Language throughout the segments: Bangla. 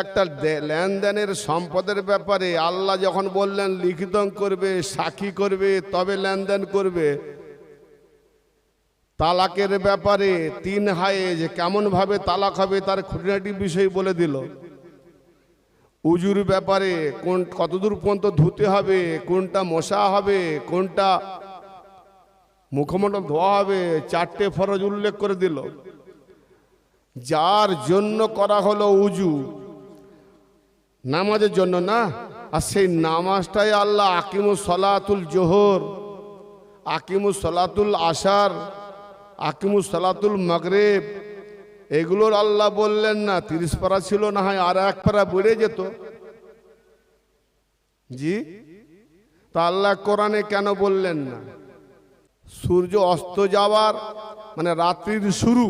একটা লেনদেনের সম্পদের ব্যাপারে আল্লাহ যখন বললেন লিখিত করবে, সাক্ষী করবে, তবে লেনদেন করবে। তালাকের ব্যাপারে 3 হায়েজ কেমন ভাবে তালাক হবে তার খুঁটিনাটি বিষয় বলে দিল। উজুর ব্যাপারে কতদূর পর্যন্ত ধুতে হবে, কোনটা মশা হবে, কোনটা মুখমণ্ডল ধোয়া হবে, 4টে ফরজ উল্লেখ করে দিল। যার জন্য করা হলো উজু, নামাজের জন্য না, আর সেই নামাজটাই আল্লাহ আকিমুস সালাতুল জোহর, আকিমুস সালাতুল আসার, আকিমুস সালাতুল মাগরিব, এগুলোর আল্লাহ বললেন না 30 পারা ছিল, না হয় আর 1 পারা বেড়ে যেত। জি, তা আল্লাহ কোরআনে কেন বললেন না? সূর্য অস্ত যাওয়ার মানে রাত্রির শুরু,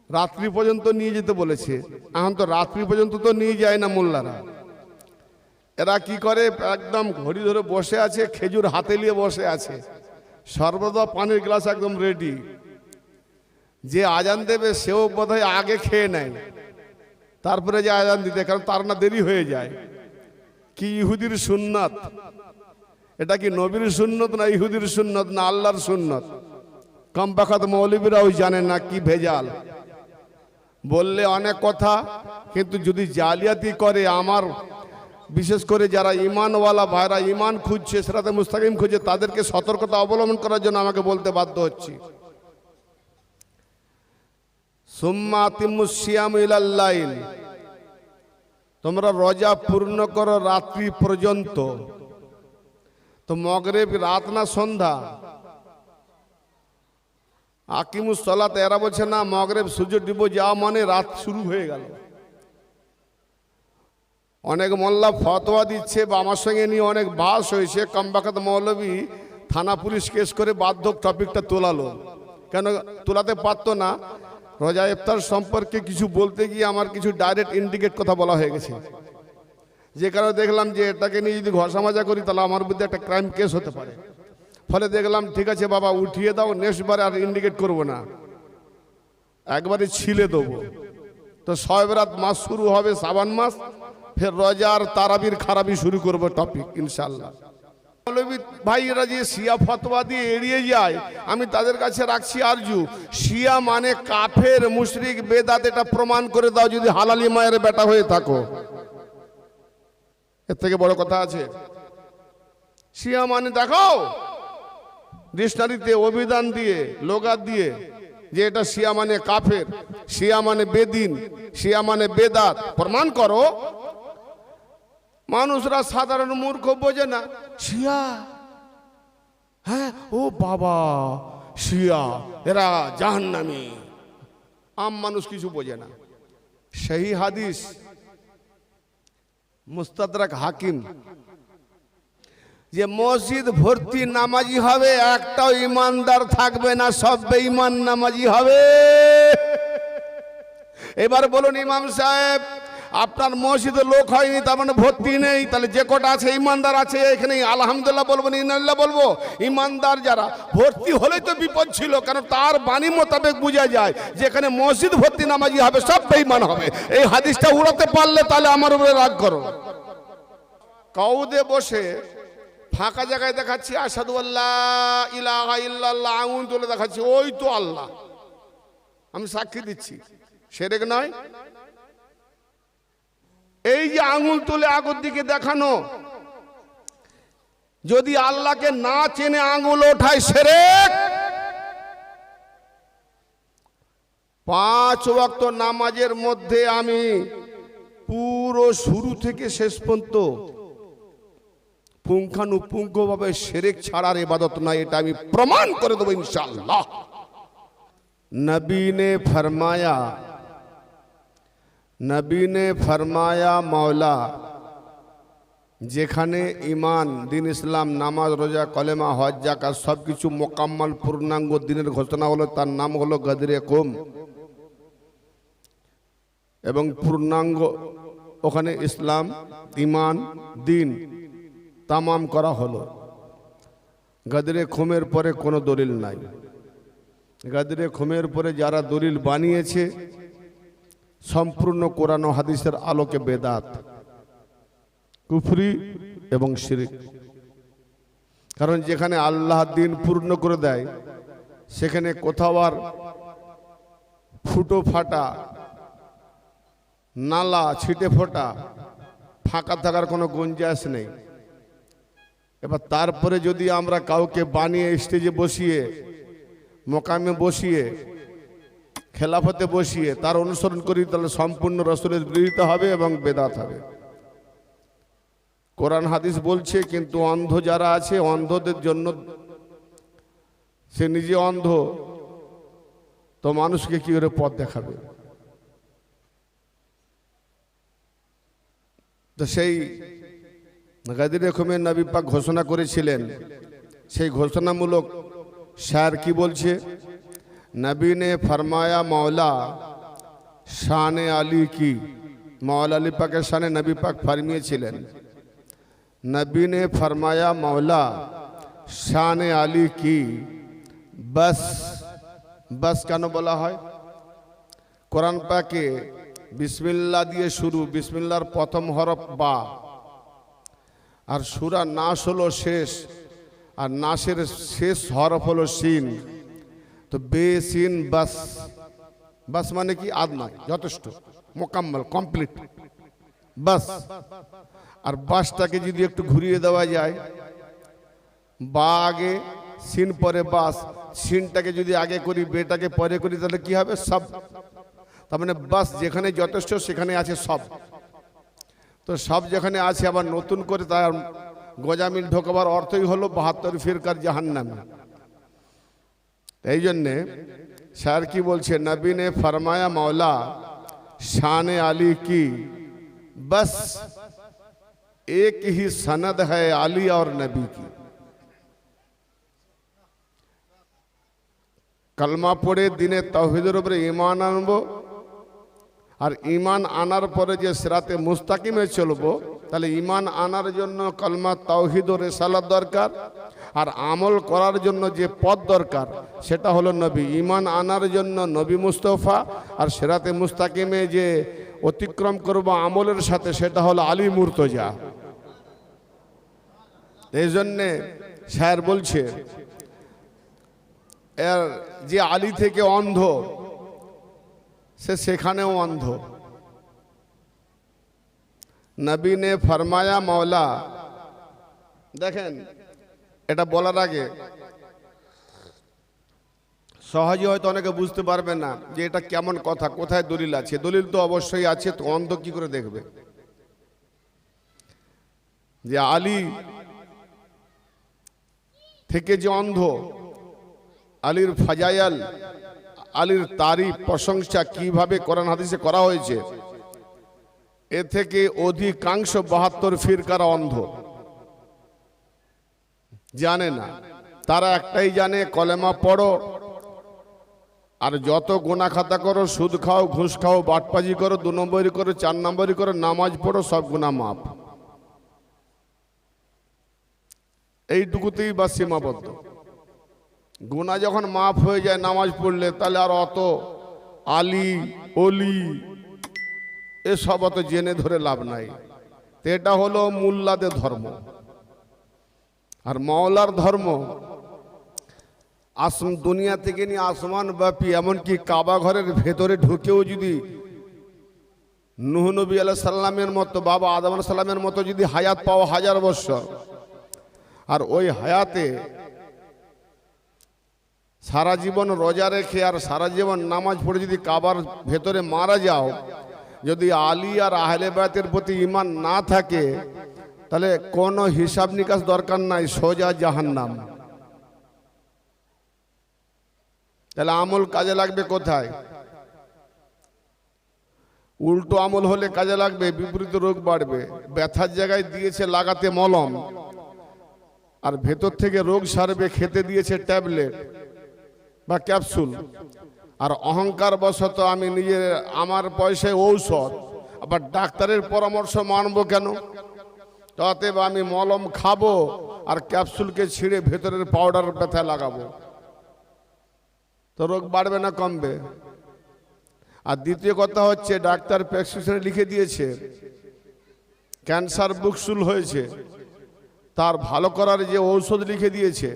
রাত্রি পর্যন্ত নিয়ে যেতে বলেছে। এখন তো রাত্রি পর্যন্ত তো নিয়ে যায় না মোল্লারা। এরা কি করে, একদম ঘড়ি ধরে বসে আছে, খেজুর হাতে নিয়ে বসে আছে, সর্বদা পানির গ্লাস একদম রেডি। যে আজান দেবে সেও বোধহয় আগে খেয়ে নেয়, তারপরে যে আজান দিতে, কারণ তার না দেরি হয়ে যায়। কি ইহুদির সুন্নাত? এটা কি নবীর সুন্নত না ইহুদির সুন্নত না আল্লাহর সুন্নত? কম পাখাত মৌলবীরাও জানে না কি ভেজাল। বললে অনেক কথা, কিন্তু যদি জালিয়াতি করে, আমার বিশেষ করে যারা ইমানওয়ালা ভাইরা ইমান খুঁজছে, সিরাতে মুস্তাকিম খুঁজছে, তাদেরকে সতর্কতা অবলম্বন করার জন্য আমাকে বলতে বাধ্য হচ্ছি। সুম্মা আতিমুস সিয়াম ইলাল লাইল, তোমরা রোজা পূর্ণ করো রাত্রি পর্যন্ত। তো মাগরিব রাত না সন্ধ্যা? আকিমুস সালাত, এরা বলছে না মাগরিব সূর্য ডুবে যাওয়া মানে রাত শুরু হয়ে গেল। অনেক মোল্লা ফতোয়া দিচ্ছে, বা আমার সঙ্গে নিয়ে অনেক বাস হয়েছে। কমবাকাত মৌলবী থানা পুলিশ কেস করে বাধ্যক টপিকটা তোলালো। কেন তোলাতে পারতো না? রোজা ইফতার সম্পর্কে কিছু বলতে গিয়ে আমার কিছু ডাইরেক্ট ইন্ডিকেট কথা বলা হয়ে গেছে, যে কারণে দেখলাম যে এটাকে নিয়ে যদি ঘষা মাজা করি তাহলে আমার বিরুদ্ধে একটা ক্রাইম কেস হতে পারে। ফলে দেখলাম ঠিক আছে বাবা, উঠিয়ে দাও, নেক্সট বারে আর ইন্ডিকেট করবো না, একবারে ছিলে দেবো। তো শবে-বরাত মাস শুরু হবে, শ্রাবণ মাস, ফের রোজার তারাবির খারাপি শুরু করবো টপিক ইনশাল্লাহ। মৌলবী ভাইয়েরা যে শিয়া ফতোয়া দিয়ে এড়িয়ে যায়, আমি তাদের কাছে রাখছি আরজু, শিয়া মানে কাফের, মুশরিক, বেদাত, এটা প্রমাণ করে দাও যদি হালালি মায়ের বেটা হয়ে থাকো। এর থেকে বড় কথা আছে? শিয়া মানে দেখাও ডিকশনারিতে, অভিধান দিয়ে, লোগাত দিয়ে, যে এটা শিয়া মানে কাফের, শিয়া মানে বেদিন, শিয়া মানে বেদাত, প্রমাণ করো। মানুষরা সাধারণ মূর্খ, বোঝে না। শিয়া, হ্যাঁ, ও বাবা শিয়া, এরা জাহান্নামী। আম মানুষ কিছু বোঝে না। সেই হাদিস মুস্তাদরাক হাকিম, যে মসজিদ ভর্তি নামাজি হবে, একটাও ইমানদার থাকবে না, সব বেঈমান নামাজি হবে। এবার বলুন ইমাম সাহেব, আপনার মসজিদে লোক হয়নি তার মানে ভর্তি নেই, তাহলে যে কটা আছে ইমানদার আছে, এখানে আলহামদুলিল্লাহ বলবো না ইন্নালিল্লাহ বলবো? ইমানদার যারা, ভর্তি হলেই তো বিপদ ছিল, কারণ তার বাণী মোতাবেক বোঝা যায় যে এখানে মসজিদ ভর্তি নামাজি হবে, সব বেঈমান হবে। এই হাদিসটা উড়াতে পারলে তাহলে আমার উপরে রাগ করো। কাউদে বসে ফাঁকা জায়গায় দেখাচ্ছি আশহাদু আল্লাহ ইলাহা ইল্লাল্লাহ, আঙুল তুলে দেখাচ্ছি, ওই তো আল্লাহ, আমি সাক্ষী দিচ্ছি, শিরক নয়? এই যে আঙুল তুলে আগের দিকে দেখানো, যদি আল্লাহকে না চেনে আঙুল ওঠায়, শিরক। 5 ওয়াক্ত নামাজের মধ্যে আমি পুরো শুরু থেকে শেষ পর্যন্ত পুঙ্খানুপুঙ্খভাবে শিরক ছাড়ার ইবাদত নাই, এটা আমি প্রমাণ করে দেবো ইনশাআল্লাহ। নবী ने फरमाया मौला, যেখানে ইমান, দিন, ইসলাম, নামাজ, রোজা, কলেমা, হজ, যাকাত সবকিছু মোকাম্মল পূর্ণাঙ্গ দিনের ঘোষণা হলো, তার নাম হলো গদরে কুম। এবং পূর্ণাঙ্গ ওখানে ইসলাম, ইমান, দিন তামাম করা হলো। গদরে খুমের পরে কোনো দলিল নাই। গদরে খুমের পরে যারা দলিল বানিয়েছে সম্পূর্ণ কোরআন ও হাদিসের আলোকে বেদাত, কুফরি এবং শিরক। কারণ যেখানে আল্লাহ দিন পূর্ণ করে দেয় সেখানে কোথাও আর ফুটো ফাটা, নালা ছিটে ফোটা, ফাঁকা থাকার কোনো গুঞ্জাইশ নেই। এবার তারপরে যদি আমরা কাউকে বানিয়ে স্টেজে বসিয়ে, মোকামে বসিয়ে, খেলাফতে বসিয়ে তার অনুসরণ করি, তাহলে সম্পূর্ণ রসুলের বিরোধিতা হবে এবং বেদাত হবে। কোরআন হাদিস বলছে, কিন্তু অন্ধ যারা আছে, অন্ধদের জন্য, সে নিজে অন্ধ, তো মানুষকে কি করে পথ দেখাবে? তো সেই গাদির রকমের নবী পাক ঘোষণা করেছিলেন, সেই ঘোষণামূলক শার কি বলছে? नबी ने फरमाया मौला शान अली की, मौला अली पाक शान नबी पाक फरमिয়েছিলেন, नबी ने फरमाया मौला शान अली की बस। बस কেন বলা হয়? কোরআন পাকে বিসমিল্লাহ দিয়ে শুরু, বিসমিল্লাহর প্রথম হরফ বা, আর সূরা নাস হলো শেষ, আর নাসের শেষ হরফ হলো সিন। তো বেসিন বাস, বাস মানে কি? আদ নয়, যথেষ্ট, মোকাম্মল, কমপ্লিট, বাস। আর বাসটাকে যদি একটু ঘুরিয়ে দেওয়া যায়, বা আগে সিন পরে বাস, সিনটাকে যদি আগে করি, বেটাকে পরে করি, তাহলে কি হবে? সব। তার মানে বাস যেখানে যথেষ্ট সেখানে আছে সব। তো সব যেখানে আছে, আবার নতুন করে তার গজামিল ঢোকাবার অর্থই হলো 72 ফিরকার জাহান্নাম। এই জন্যে শার কি বলছে? নবী ने फरमाया मौला शान अली की बस एक ही सनद है अली और नबी की। कलमा पढ़े दिने तौहीদের উপরে ঈমান আনবো, আর ঈমান আনার পরে যে সিরাতে মুস্তাকিমে চলবো, তাহলে ঈমান আনার জন্য কলমা, তাওহীদ ও রিসালাত দরকার, আর আমল করার জন্য যে পথ দরকার সেটা হলো নবী। ঈমান আনার জন্য নবী মুস্তাফা, আর সিরাতে মুস্তাকিমে যে অতিক্রম করব আমলের সাথে, সেটা হলো আলী মুর্তজা। এই জন্যে শায়ের বলছে, এর যে আলী থেকে অন্ধ, সে সেখানেও অন্ধ। নবী নে ফরমায়া মৌলা। দেখেন, এটা বলার আগে সহজে হয়তো অনেকে বুঝতে পারবে না যে এটা কেমন কথা, কোথায় দলিল আছে। দলিল তো অবশ্যই আছে, তো অন্ধ কি করে দেখবে? যে আলী থেকে যে অন্ধ, আলীর ফাজাইল, আলীর তারিফ, প্রশংসা কিভাবে কোরআন হাদিসে করা হয়েছে, এ থেকে অধিকাংশ 72 ফিরকার অন্ধ, জানে না। তারা একটাই জানে, কলেমা পড়ো আর যত গুনাহ খাতা করো, সুদ খাও, ঘুষ খাও, বাটপাজি করো, 2 নম্বরই করো, 4 নম্বরই করো, নামাজ পড়ো, সব গুনাহ মাফ। এইটুকুতেই বা সীমাবদ্ধ। গুনাহ যখন মাফ হয়ে যায় নামাজ পড়লে, তাহলে আর অত আলী অলি এসব অত জেনে ধরে লাভ নাই। তো এটা হলো মুল্লাদের ধর্ম। আর মাওলার ধর্ম দুনিয়া থেকে নিয়ে আসমান ব্যাপী, এমনকি কাবা ঘরের ভেতরে ঢুকেও যদি নূহ নবী আলাইহিস সালামের মতো, বাবা আদম আলাইহিস সালামের মতো যদি হায়াত পাও 1000 বছর, আর ওই হায়াতে সারা জীবন রোজা রেখে আর সারা জীবন নামাজ পড়ে যদি কাবার ভেতরে মারা যাও, যদি আলী আর আহলে বায়তের প্রতি ঈমান না থাকে, তাহলে কোনো হিসাব নিকাশ দরকার নাই, সোজা জাহান্নাম। তাহলে আমল কাজে লাগবে কোথায়? উল্টো আমল হলে কাজে লাগবে, বিপরীত রোগ বাড়বে। ব্যথার জায়গায় দিয়েছে লাগাতে মলম, আর ভেতর থেকে রোগ সারবে খেতে দিয়েছে ট্যাবলেট বা ক্যাপসুল। আর অহংকার বশত আমি নিজের, আমার পয়সায় ঔষধ, আবার ডাক্তারের পরামর্শ মানবো কেন? অতএব আমি মলম খাবো আর ক্যাপসুলকে ছিঁড়ে ভেতরের পাউডার ব্যথা লাগাবো, তো রোগ বাড়বে না কমবে? আর দ্বিতীয় কথা হচ্ছে ডাক্তার প্রেসক্রিপশনে লিখে দিয়েছে ক্যান্সার বুকসুল হয়েছে, তার ভালো করার যে ঔষধ লিখে দিয়েছে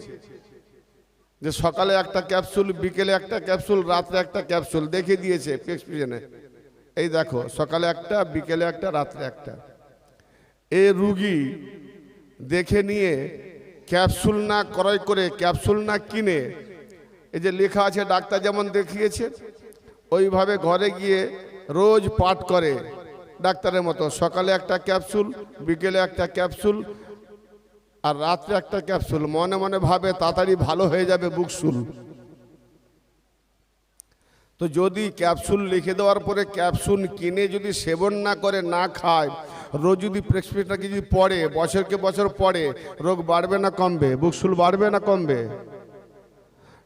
যে সকালে একটা ক্যাপসুল, বিকেলে একটা ক্যাপসুল, রাত্রে একটা ক্যাপসুল দেখে দিয়েছে প্রেসক্রিপশনে। এই দেখো, সকালে একটা, বিকেলে একটা, রাত্রে একটা। এই রুগী দেখে নিয়ে ক্যাপসুল না ক্রয় করে, ক্যাপসুল না কিনে, এই যে লেখা আছে ডাক্তার যেমন দেখিয়েছে ওইভাবে ঘরে গিয়ে রোজ পাঠ করে ডাক্তারের মতো। সকালে একটা ক্যাপসুল, বিকেলে একটা ক্যাপসুল, আর রাত্রে একটা ক্যাপসুল। মনে মনে ভাবে তাড়াতাড়ি ভালো হয়ে যাবে বুকসুল। তো যদি ক্যাপসুল লিখে দেওয়ার পরে ক্যাপসুল কিনে যদি সেবন না করে, না খায়, রোজ যদি প্রেসক্রিপশনটা যদি পড়ে, বছরকে বছর পড়ে, রোগ বাড়বে না কমবে? বুকসুল বাড়বে না কমবে?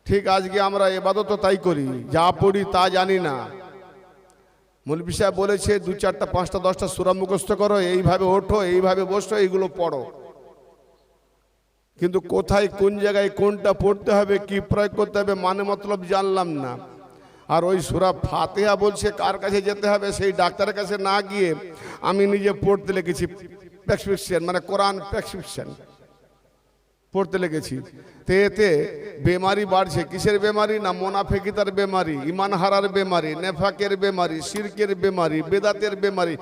ঠিক আজকে আমরা ইবাদত তাই করি, যা পড়ি তা জানি না। মৌলভী সাহেব বলেছে 2, 4, 5, 10টা সূরা মুখস্থ করো, এইভাবে ওঠো, এইভাবে বসো, এইগুলো পড়ো। কিন্তু কোথায়, কোন জায়গায় কোনটা পড়তে হবে, কি প্রয়োগ করতে হবে, মানে মতলব জানলাম না। আর ওই সূরা ফাতিহা বলছে কার কাছে যেতে হবে, সেই ডাক্তারের কাছে না গিয়ে আমি নিজে পড়তে লেগেছি প্রেসক্রিপশন, মানে কোরআন প্রেসক্রিপশন পড়তে লেগেছি। তো এতে বেমারি বাড়ছে। কিসের বেমারি? না মোনাফেকিতার বেমারি, ইমান হারার বেমারি, নেফাকের বেমারি, শিরকের বেমারি, বেদাতের বেমারি,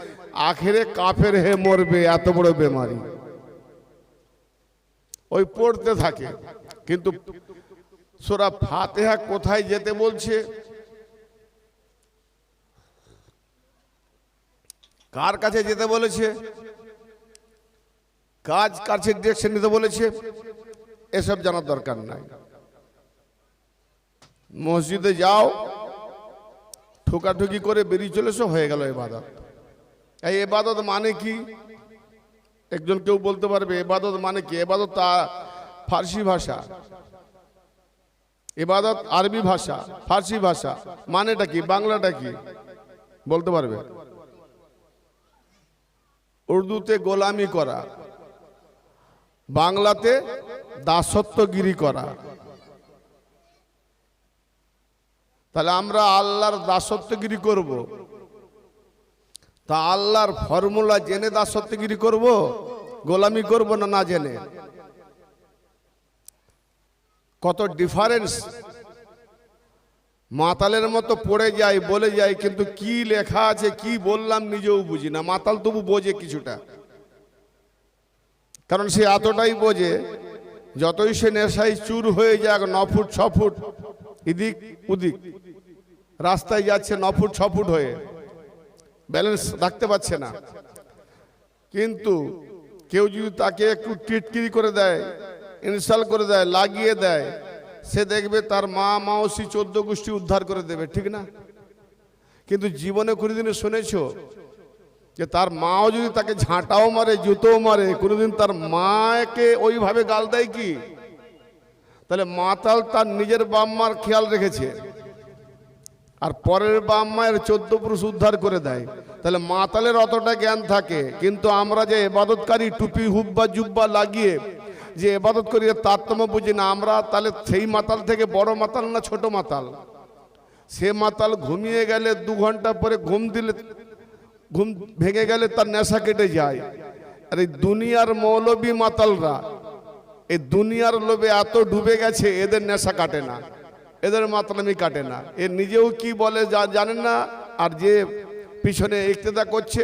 আখেরে কাফের হে মরবে, এত বড় বেমারি। ওই পড়তে থাকে। কিন্তু সূরা ফাতিহা কোথায় যেতে বলছে, কার কাছে যেতে বলেছে, কার কাছে ডিরেকশন নিতে বলেছে, এসব জানার দরকার নাই। মসজিদে যাও, ঠোকাঠুকি করে বেরিয়ে চলেছো, হয়ে গেল ইবাদত। এই ইবাদত মানে কি? একজন কেউ বলতে পারবে ইবাদত মানে কি? ইবাদত তা ফার্সি ভাষা, ইবাদত আরবি ভাষা, ফার্সি ভাষা, মানেটা কি, বাংলাটা কি বলতে পারবে? উর্দুতে গোলামি করা, বাংলাতে দাসত্বগিরি করা। তাহলে আমরা আল্লাহর দাসত্বগিরি করব, তা আল্লাহর ফর্মুলা জেনে দাসত্বগিরি করব, গোলামি করব না না জেনে? কত ডিফারেন্স। মাতালের মতো পড়ে যায়, বলে যায়, কিন্তু কি লেখা আছে, কি বললাম নিজেও বুঝি না। মাতাল তবু বোঝে কিছুটা, কারণ সে এতটাই বোঝে, যতই সে নেশায় চুর হয়ে যাক, 9 ফুট 6 ফুট এদিক ওদিক রাস্তায় যাচ্ছে, 9 ফুট 6 ফুট হয়ে, ব্যালেন্স রাখতে পারছে না। কিন্তু কেউ যদি তাকে একটু টিটকিরি করে দেয়, ইনসাল করে দেয়, লাগিয়ে দেয়, সে দেখবে তার মা মাওসি 14 গোষ্ঠী উদ্ধার করে দেবে, ঠিক না? কিন্তু জীবনে কোনোদিন শুনেছো যে তার মাও যদি তাকে ঝাঁটাও মারে, জুতোও মারে, কোনোদিন তার মাকে ওইভাবে গাল দেয় কি? তাহলে মাতাল তার নিজের বাপ মার খেয়াল রেখেছে, আর পরের বাপ মায়ের 14 পুরুষ উদ্ধার করে দেয়। তাহলে মাতালের অতটা জ্ঞান থাকে। কিন্তু আমরা যে ইবাদতকারী, টুপি হুব্বা জুব্বা লাগিয়ে যে ইবাদত করি, তারতম্য বুঝি না আমরা। তাহলে সেই মাতাল থেকে বড় মাতাল না ছোট মাতাল? সে মাতাল ঘুমিয়ে গেলে 2 ঘন্টা পরে ঘুম দিলে, ঘুম ভেঙে গেলে তার নেশা কেটে যায়। আর এই দুনিয়ার মৌলবী মাতালরা এই দুনিয়ার লোভে এত ডুবে গেছে, এদের নেশা কাটে না, এদের মাতলামি কাটে না। এ নিজেও কি বলে জানেন না, আর যে পিছনে ইক্তেদা করছে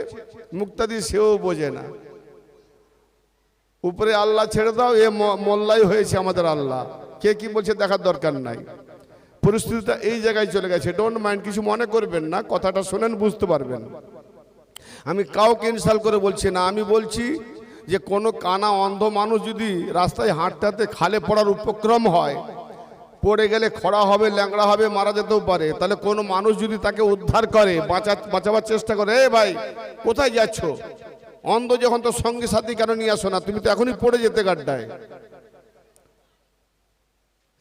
মুক্তাদি, সেও বোঝে না। উপরে আল্লাহ ছেড়ে দাও, এ মোল্লাই হয়েছে আমাদের আল্লাহ, কে কি বলছে দেখার দরকার নাই। পরিস্থিতিটা এই জায়গায় চলে গেছে। ডোন্ট মাইন্ড, কিছু মনে করবেন না, কথাটা শোনেন, বুঝতে পারবেন। আমি কাউকে ইনসাল্ট করে বলছি না। আমি বলছি যে কোনো কানা অন্ধ মানুষ যদি রাস্তায় হাঁটতে হাঁটতে খালে পড়ার উপক্রম হয়, পড়ে গেলে খড়া হবে, ল্যাংড়া হবে, মারা যেতেও পারে। তাহলে কোনো মানুষ যদি তাকে উদ্ধার করে, বাঁচাবার চেষ্টা করে, এ ভাই কোথায় যাচ্ছ? অন্ধ যখন, তো সঙ্গে সাথী কেন নিয়ে আসো না? তুমি তো এখনই পড়ে যেতে গাড্ডায়।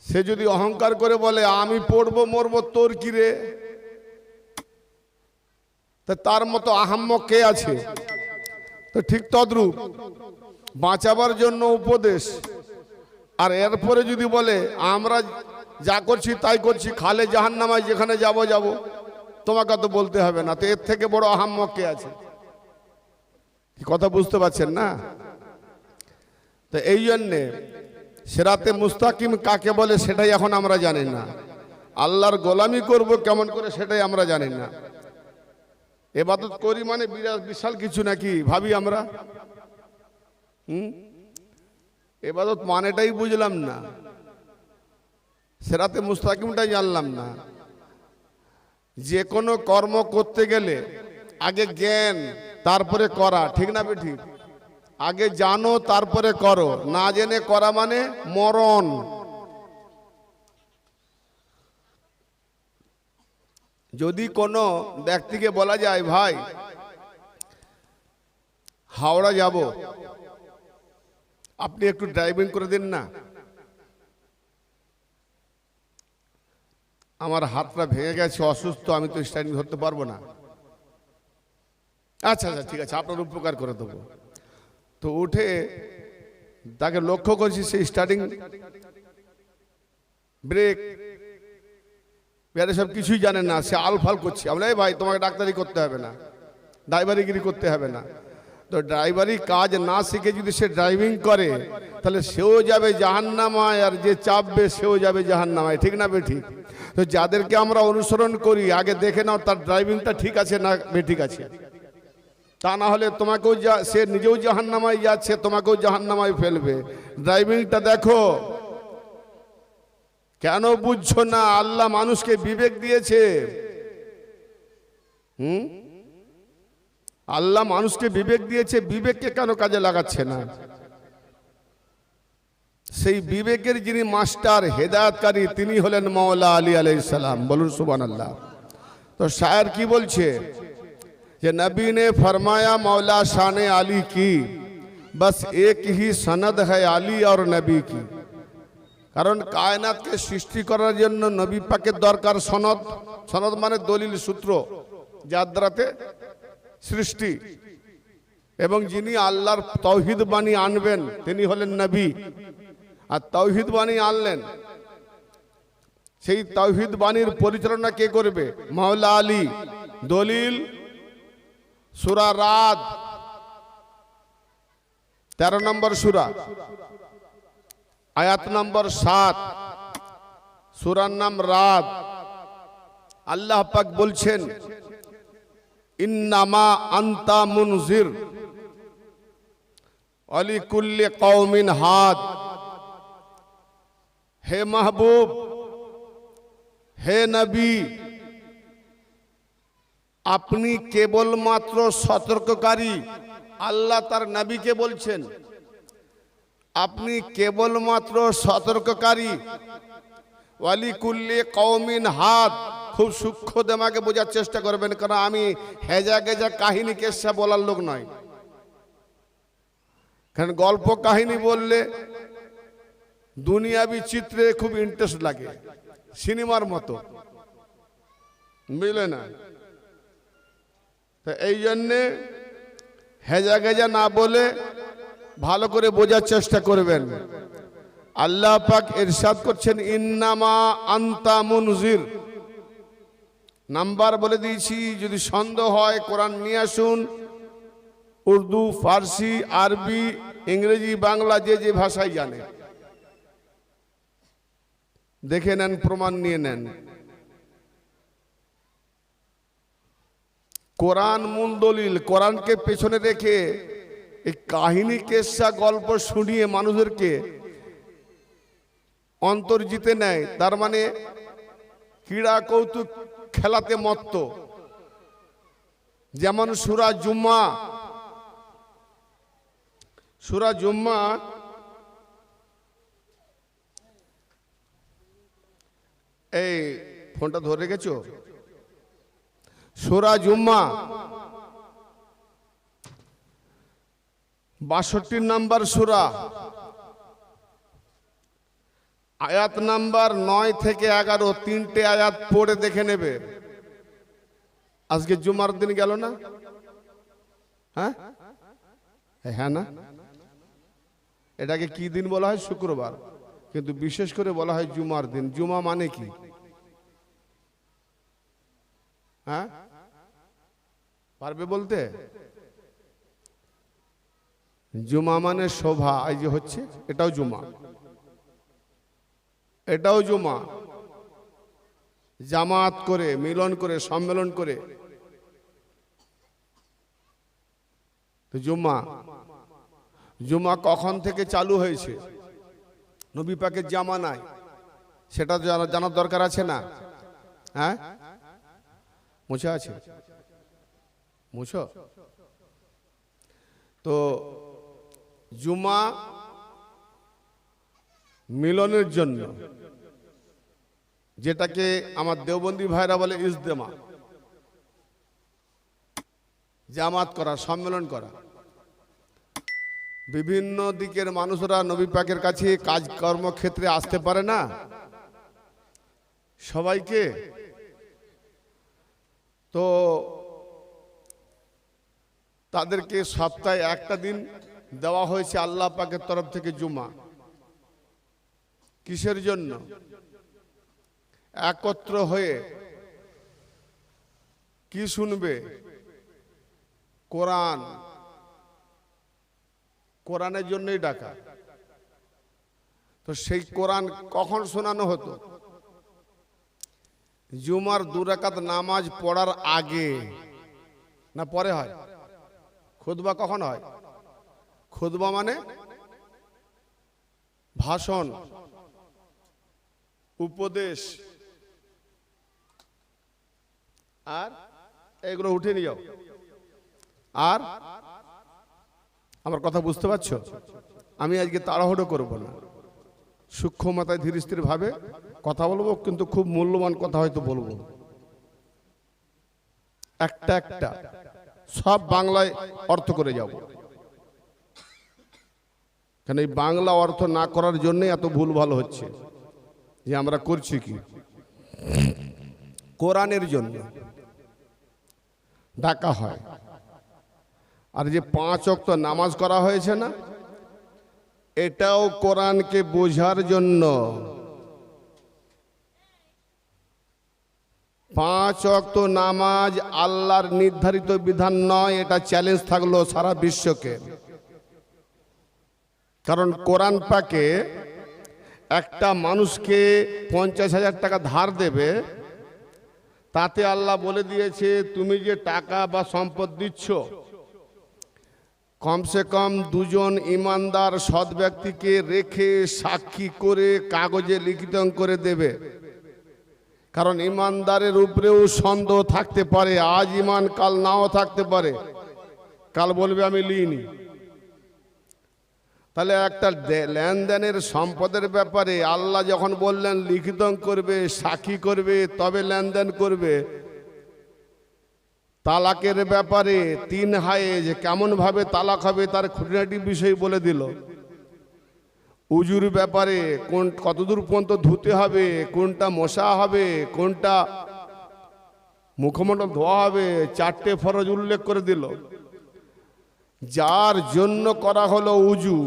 সে যদি অহংকার করে বলে আমি পড়বো মরবো, তোর কি রে? তার মতো আহাম্মক কে আছে? তো ঠিক তদ্রূপ বাঁচাবার জন্য উপদেশ, আর এরপরে যদি বলে আমরা যা করছি তাই করছি, খালে জাহান্নামায় যেখানে যাব যাব, তোমাকে তো বলতে হবে না, তো এর থেকে বড় আহাম্মক কে আছে? কি কথা বুঝতে পারছেন না? তো এই জন্যে সিরাতে মুস্তাকিম কাকে বলে সেটাই এখন আমরা জানি না, আল্লাহর গোলামি করব কেমন করে সেটাই আমরা জানি না। ইবাদত করি মানে বিশাল কিছু নাকি ভাবি আমরা? ইবাদত মানেটাই বুঝলাম না, সিরাতে মুস্তাকিমটাই জানলাম না। যে কোনো কর্ম করতে গেলে আগে জ্ঞান, তারপরে করা, ঠিক না বেঠিক? আগে জানো তারপরে করো, না জেনে করা মানে মরণ। যদি কোনো ব্যক্তিকে বলা যায় ভাই হাওড়া যাব, আপনি একটু ড্রাইভিং করে দিন না, আমার হাতটা ভেঙে গেছে, অসুস্থ, আমি তো স্টার্টিং ধরতে পারবো না। আচ্ছা আচ্ছা ঠিক আছে, আপনার উপকার করে দেবো। তো উঠে তাকে লক্ষ্য করছি, সেই স্টার্টিং ব্রেক সব কিছুই জানেন না, সে আলফাল করছে। আমরা এই ভাই তোমাকে ডাক্তারি করতে হবে না, ড্রাইভারিগিরি করতে হবে না। তো ড্রাইভারি কাজ না শিখে যদি সে ড্রাইভিং করে তাহলে সেও যাবে জাহান্নামায়, আর যে চাপবে সেও যাবে জাহান্নামায়, ঠিক না বেঠিক? তো যাদেরকে আমরা অনুসরণ করি আগে দেখে নাও তার ড্রাইভিংটা ঠিক আছে না বেঠিক আছে, তা না হলে তোমাকেও সে নিজেও জাহান্নামায় যাচ্ছে, তোমাকেও জাহান্নামায় ফেলবে। ড্রাইভিংটা দেখো। কেন বুঝছো না? আল্লাহ মানুষকে বিবেক দিয়েছে। আল্লাহ মানুষকে বিবেক দিয়েছে, বিবেককে কেন কাজে লাগাচ্ছে না? সেই বিবেকের যিনি মাস্টার হেদায়েতকারী তিনি হলেন মাওলা আলী আলাইহিস সালাম। বলুন সুবহানাল্লাহ। তো শায়ের কি বলছে যে नबी ने फरमाया मौला शान आली की बस एक ही सनद है आली और नबी की। কারণ কায়নাতকে সৃষ্টি করার জন্য নবী পাকের দরকার সনদ। সনদ মানে দলিল, সূত্র, যার দ্বারাতে সৃষ্টি। এবং যিনি আল্লাহর তাওহীদ বাণী আনবেন তিনি হলেন নবী। আর তাওহীদ বাণী আনলেন, সেই তাওহীদ বাণীর পরিচালনা কে করবে? মাওলা আলী। দলিল সূরা রাদ 13 নম্বর সূরা, আয়াত নম্বর 7, সূরার নাম রাদ। আল্লাহ পাক বলছেন ইন্নামা আনতা মুনজির আলি কুল্লি কওমিন হাদ। হে মাহবুব, হে নবী, আপনি কেবলমাত্র সতর্ককারী। আল্লাহ তার নবীকে বলছেন আপনি কেবলমাত্র সতর্ককারী। ওয়ালি কুল্লি কওমিন হাদ। খুব সূক্ষ্ম দেমাগে বোঝার চেষ্টা করবেন, কারণ আমি হেজা গেজা কাহিনী কেসা বলার লোক নয়। কারণ গল্প কাহিনী বললে দুনিয়াবি চিত্রে খুব ইন্টারেস্ট লাগে, সিনেমার মতো, বুঝলে না? তো এই জন্যে হেজা গেজা না বলে ভালো করে বোঝার চেষ্টা করবেন। আল্লাহ পাক ইরশাদ করছেন ইন্নামা আনতা মুনজির। নাম্বার বলে দিয়েছি, যদি সন্দেহ হয় কোরআন নিয়ে আসুন, উর্দু, ফার্সি, আরবি, ইংরেজি, বাংলা, যে যে ভাষায় জানে দেখে নেন, প্রমাণ নিয়ে নেন। কোরআন মূল দলিল। কোরআনকে পেছনে রেখে এই কাহিনী কেসা গল্প শুনিয়ে মানুষদেরকে অন্তর জিতে নেয়, তার মানে ক্রীড়া কৌতুক খেলাতে মত্ত। যেমন সূরা জুম্মা, সূরা জুম্মা এই ফোনটা ধরে রেখেছো? সূরা জুম্মা 62 নম্বর সূরা, আয়াত নাম্বার 9 থেকে 11, 3টে আয়াত পড়ে দেখে নেবে। আজকে জুমার দিন গেল না? হ্যাঁ হ্যাঁ না? এটাকে কি দিন বলা হয়? শুক্রবার। কিন্তু বিশেষ করে বলা হয় জুমার দিন। জুমা মানে কি? হ্যাঁ, পারবে বলতে? জুমা মানে শোভা, এই যে হচ্ছে এটাও জুমা, এটাও জুমা। জামাত করে, মিলন করে, সম্মেলন করে তো জুমা। জুমা কখন থেকে চালু হয়েছে? নবী পাকের জামানায়, সেটা জানার দরকার আছে না? হ্যাঁ, মুছে আছে, মুছো। তো জুমা মিলনের জন্য, যেটাকে আমার দেওবন্দি ভাইরা বলে ইজতেমা, জামাত করা, সম্মেলন করা। বিভিন্ন দিকের মানুষরা নবী পাকের কাছে কাজ কর্মক্ষেত্রে আসতে পারে না সবাইকে, তো তাদেরকে সপ্তাহে একটা দিন দেওয়া হয়েছে আল্লাহ পাকের তরফ থেকে জুমা। কিসের জন্য? একত্র হয়ে কি শুনবে? কোরআন। কোরআনের জন্যই ডাকা। তো সেই কোরআন কখন শোনানো হতো? জুমার 2 রাকাত নামাজ পড়ার আগে না পরে হয়? খুতবা কখন হয়? খুতবা মানে ভাষণ, উপদেশ। আর এগুলো উঠে নিয়ে যাও। আর আমার কথা বুঝতে পারছো? আমি আজকে তাড়াহুড়ো করব না, সূক্ষ্ম মাথায় ধীর স্থির ভাবে কথা বলবো, কিন্তু খুব মূল্যবান কথা হয়তো বলবো। একটা একটা সব বাংলায় অর্থ করে যাব, কারণ এই বাংলা অর্থ না করার জন্যই এত ভুল ভালো হচ্ছে, যে আমরা করছি কি। কোরআনের জন্য ডাকা হয়। আর যে 5 ওয়াক্ত নামাজ করা হয়েছে না, এটাও কোরআনকে বোঝার জন্য। 5 ওয়াক্ত নামাজ আল্লাহর নির্ধারিত বিধান নয়, এটা চ্যালেঞ্জ থাকলো সারা বিশ্বকে। কারণ কোরআন পাকে একটা মানুষকে 50,000 টাকা ধার দেবে, তাতে আল্লাহ বলে দিয়েছে তুমি যে টাকা বা সম্পদ দিচ্ছ, কমসে কম 2 জন ইমানদার সৎ ব্যক্তিকে রেখে সাক্ষী করে কাগজে লিখিত করে দেবে। কারণ ইমানদারের উপরেও সন্দেহ থাকতে পারে, আজ ইমান কাল নাও থাকতে পারে, কাল বলবে আমি লিইনি। তাহলে একটা লেনদেনের সম্পদের ব্যাপারে আল্লাহ যখন বললেন লিখিত করবে, সাক্ষী করবে, তবে লেনদেন করবে। তালাকের ব্যাপারে 3 হায়েজ কেমন ভাবে তালাক হবে তার খুঁটিনাটি বিষয় বলে দিল। উজুর ব্যাপারে কতদূর পর্যন্ত ধুতে হবে, কোনটা মশা হবে, কোনটা মুখমণ্ডল ধোয়া হবে, 4টে ফরজ উল্লেখ করে দিল। যার জন্য করা হলো উজু,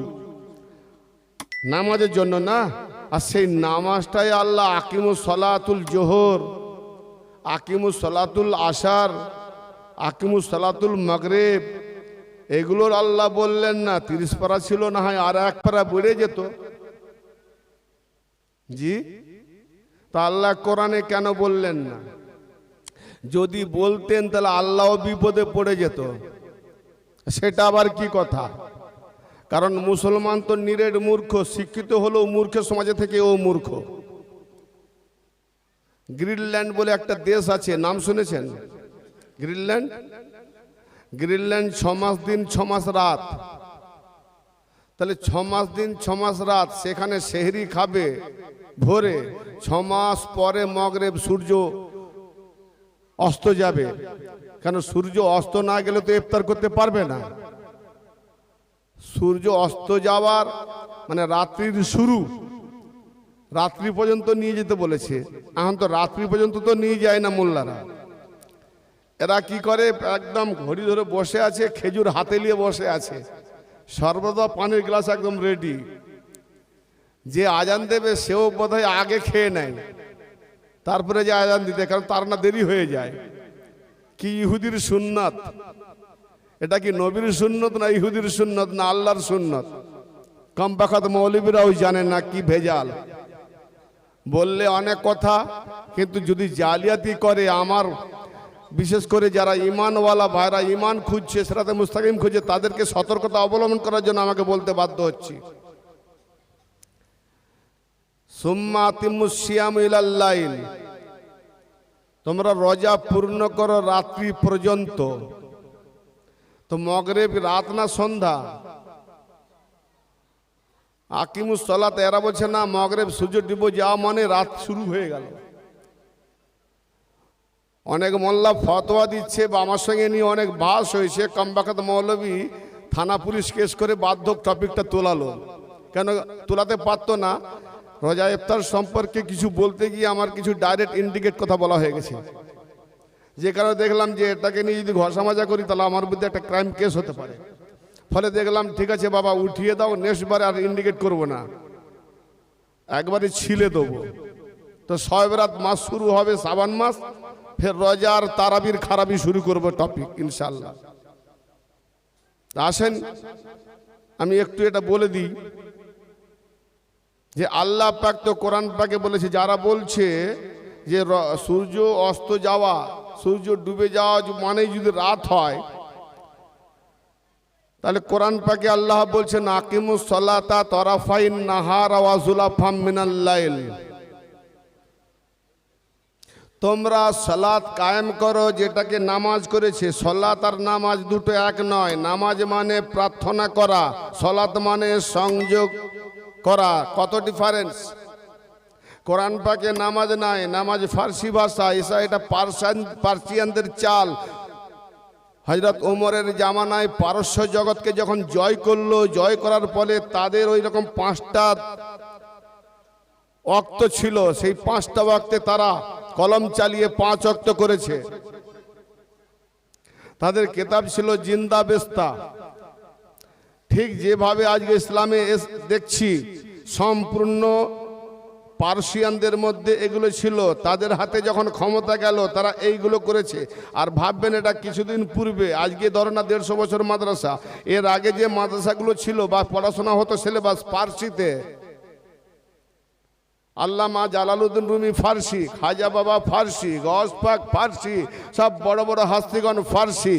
নামাজের জন্য না, আর সেই নামাজটাই আল্লাহ আকিমুস সালাতুল জোহর, আকিমুস সালাতুল আসার, আকিমুস সালাতুল মাগরিব, এগুলোর আল্লাহ বললেন না 30 পারা ছিল, না হয় আর 1 পারা বেড়ে যেত। জি, তা আল্লাহ কোরআনে কেন বললেন না? যদি বলতেন তাহলে আল্লাহ বিপদে পড়ে যেত, সেটা আবার কি কথা? কারণ মুসলমান তো নিরেট মূর্খ, শিক্ষিত হলেও মূর্খের সমাজে থেকে ও মূর্খ। গ্রিনল্যান্ড বলে একটা দেশ আছে, নাম শুনেছেন? গ্রিনল্যান্ড। গ্রিনল্যান্ড 6 মাস দিন 6 মাস রাত। তাহলে 6 মাস দিন 6 মাস রাত, সেখানে সেহরি খাবে ভোরে, 6 মাস পরে মাগরিব সূর্য অস্ত যাবে। কেন? সূর্য অস্ত না গেলে তো ইফতার করতে পারবে না। সূর্য অস্ত যাওয়ার মানে রাত্রির শুরু, রাত্রি পর্যন্ত নিয়ে যেতে বলেছে। এখন তো রাত্রি পর্যন্ত তো নিয়ে যায় না মোল্লারা। এরা কি করে, একদম ঘড়ি ধরে বসে আছে, খেজুর হাতে নিয়ে বসে আছে, সর্বদা পানির গ্লাস একদম রেডি। যে আজান দেবে সেও বোধহয় আগে খেয়ে নেয়, তারপরে যে আজান দিতে, কারণ তার না দেরি হয়ে যায়। কি ইহুদির সুন্নাত? এটা কি নবীর সুন্নত না ইহুদির সুন্নত না আল্লাহর সুন্নত? কমবাখাত মৌলবীরাও জানে না কি ভেজাল। বললে অনেক কথা, কিন্তু যদি জালিয়াতি করে, আমার বিশেষ করে যারা ইমানওয়ালা ভাইরা ইমান খুঁজছে, সিরাতে মুস্তাকিম খুঁজছে, তাদেরকে সতর্কতা অবলম্বন করার জন্য আমাকে বলতে বাধ্য হচ্ছি। সুম্মা আতিম্মুস সিয়াম ইলাল লাইল, তোমরা রোজা পূর্ণ করো রাত্রি পর্যন্ত। তো মগরিব রাত না সন্ধ্যা? আকিমুস সালাত, এরা বলছে না মগরিব সূর্য ডুবে যাওয়া মানে রাত শুরু হয়ে গেল। অনেক মোল্লা ফতোয়া দিচ্ছে বা আমার সঙ্গে নিয়ে অনেক বাস হয়েছে। কমবাখাত মৌলবী থানা পুলিশ কেস করে বাধ্যক টপিকটা তোলালো। কেন তোলাতে পারতো না? রোজা ইফতার সম্পর্কে কিছু বলতে গিয়ে আমার কিছু ডাইরেক্ট ইন্ডিকেট কথা বলা হয়ে গেছে, যে কারণে দেখলাম যে এটাকে নিয়ে যদি ঘষা মাজা করি তাহলে আমার বিরুদ্ধে একটা ক্রাইম কেস হতে পারে। ফলে দেখলাম ঠিক আছে বাবা উঠিয়ে দাও, নেক্সট বারে আর ইন্ডিকেট করব না, একবারে ছিলে দেবো। তো শবে বরাত মাস শুরু হবে, শ্রাবণ মাস, ফের রোজার তারাবির খারাপি শুরু করবো টপিক ইনশাল্লাহ। আসেন আমি একটু এটা বলে দিই যে আল্লাহ পাক তো কোরআন পাকে বলেছে, যারা বলছে যে সূর্য অস্ত যাওয়া, সূর্য ডুবে যাওয়া মানে যদি রাত হয়, তাহলে কোরআন পাকে আল্লাহ বলছেন আকিমুস সালাতা তরাফাইন নাহার ওয়া যুলাফাম মিনাল লাইল, তোমরা সালাত কায়েম করো, যেটাকে নামাজ করেছে। সালাত আর নামাজ দুটো এক নয়। নামাজ মানে প্রার্থনা করা, সালাত মানে সংযোগ করা। কত ডিফারেন্স! কোরআন পাকে নামাজ নাই, নামাজ ফার্সি ভাষা, এটা পার্সিয়ানদের চাল। হযরত ওমরের জামানায় পারস্য জগৎকে যখন জয় করলো, জয় করার ফলে তাদের ওই রকম 5টা ওয়াক্ত ছিল, সেই 5টা ওয়াক্তে তারা কলম চালিয়ে 5 ওয়াক্ত করেছে। তাদের কিতাব ছিল জিন্দা বেস্তা। ঠিক যেভাবে আজকে ইসলামে দেখছি সম্পূর্ণ পার্সিয়ানদের মধ্যে এগুলো ছিল, তাদের হাতে যখন ক্ষমতা গেল তারা এইগুলো করেছে। আর ভাববেন এটা কিছুদিন পূর্বে, আজকে ধরো না 150 বছর মাদ্রাসা, এর আগে যে মাদ্রাসাগুলো ছিল বা পড়াশোনা হতো সিলেবাস ফার্সিতে। আল্লামা জালালউদ্দিন রুমি ফার্সি, খাজা বাবা ফার্সি, গওস পাক ফার্সি, সব বড় বড় হাস্তিগণ ফার্সি।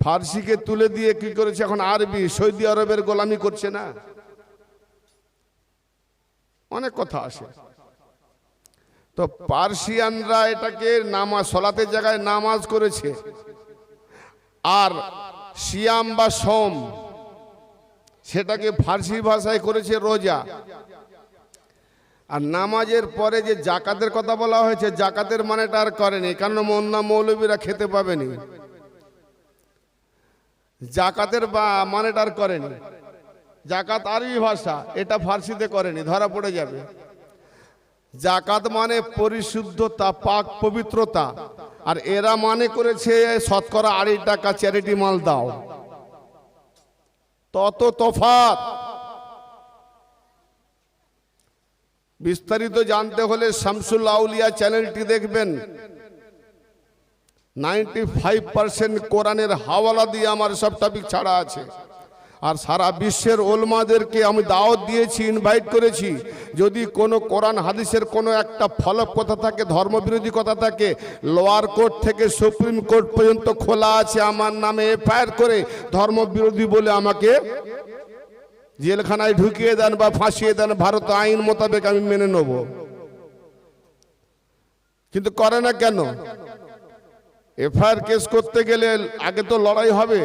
ফার্সিকে তুলে দিয়ে কি করেছে এখন আরবি, সৌদি আরবের গোলামি করছে না। অনেক কথা আসে। তো পার্সিয়ানরা এটাকে নামাজ, সলাতের জায়গায় নামাজ করেছে। আর সিয়াম বা সোম, সেটাকে ফার্সি ভাষায় করেছে রোজা। আর নামাজের পরে যে জাকাতের কথা বলা হয়েছে, জাকাতের মানেটা আর করেনি, কারণ অন্য মৌলবীরা খেতে পাবেনি। জাকাতের মানেটা আর করেনি। জাকাত আরবি ভাষা, এটা ফার্সিতে করেনি, ধরা পড়ে যাবে। জাকাত মানে পরিশুদ্ধতা, পাক পবিত্রতা। আর এরা মানে করেছে শতকরা 2.5 টাকা চ্যারিটি মাল দাও। তত তফাৎ। বিস্তারিত জানতে হলে শামসুল আউলিয়া চ্যানেলটি দেখবেন। 95% কোরআনের হাওয়ালা দিয়ে আমার সব টপিক ছাড়া আছে। আর সারা বিশ্বের ওলমাদেরকে আমি দাওয়াত দিয়েছি, ইনভাইট করেছি। যদি কোনো কোরআন হাদিসের কোনো একটা ফলক কথা থাকে, ধর্মবিরোধী কথা থাকে, লোয়ার কোর্ট থেকে সুপ্রিম কোর্ট পর্যন্ত খোলা আছে আমার নামে এফআইআর করে ধর্মবিরোধী বলে আমাকে জেলখানায় ঢুকিয়ে দেন বা ফাঁসিয়ে দেন, ভারত আইন মোতাবেক আমি মেনে নেব। কিন্তু করে না কেন? এফআইআর কেস করতে গেলে আগে তো লড়াই হবে।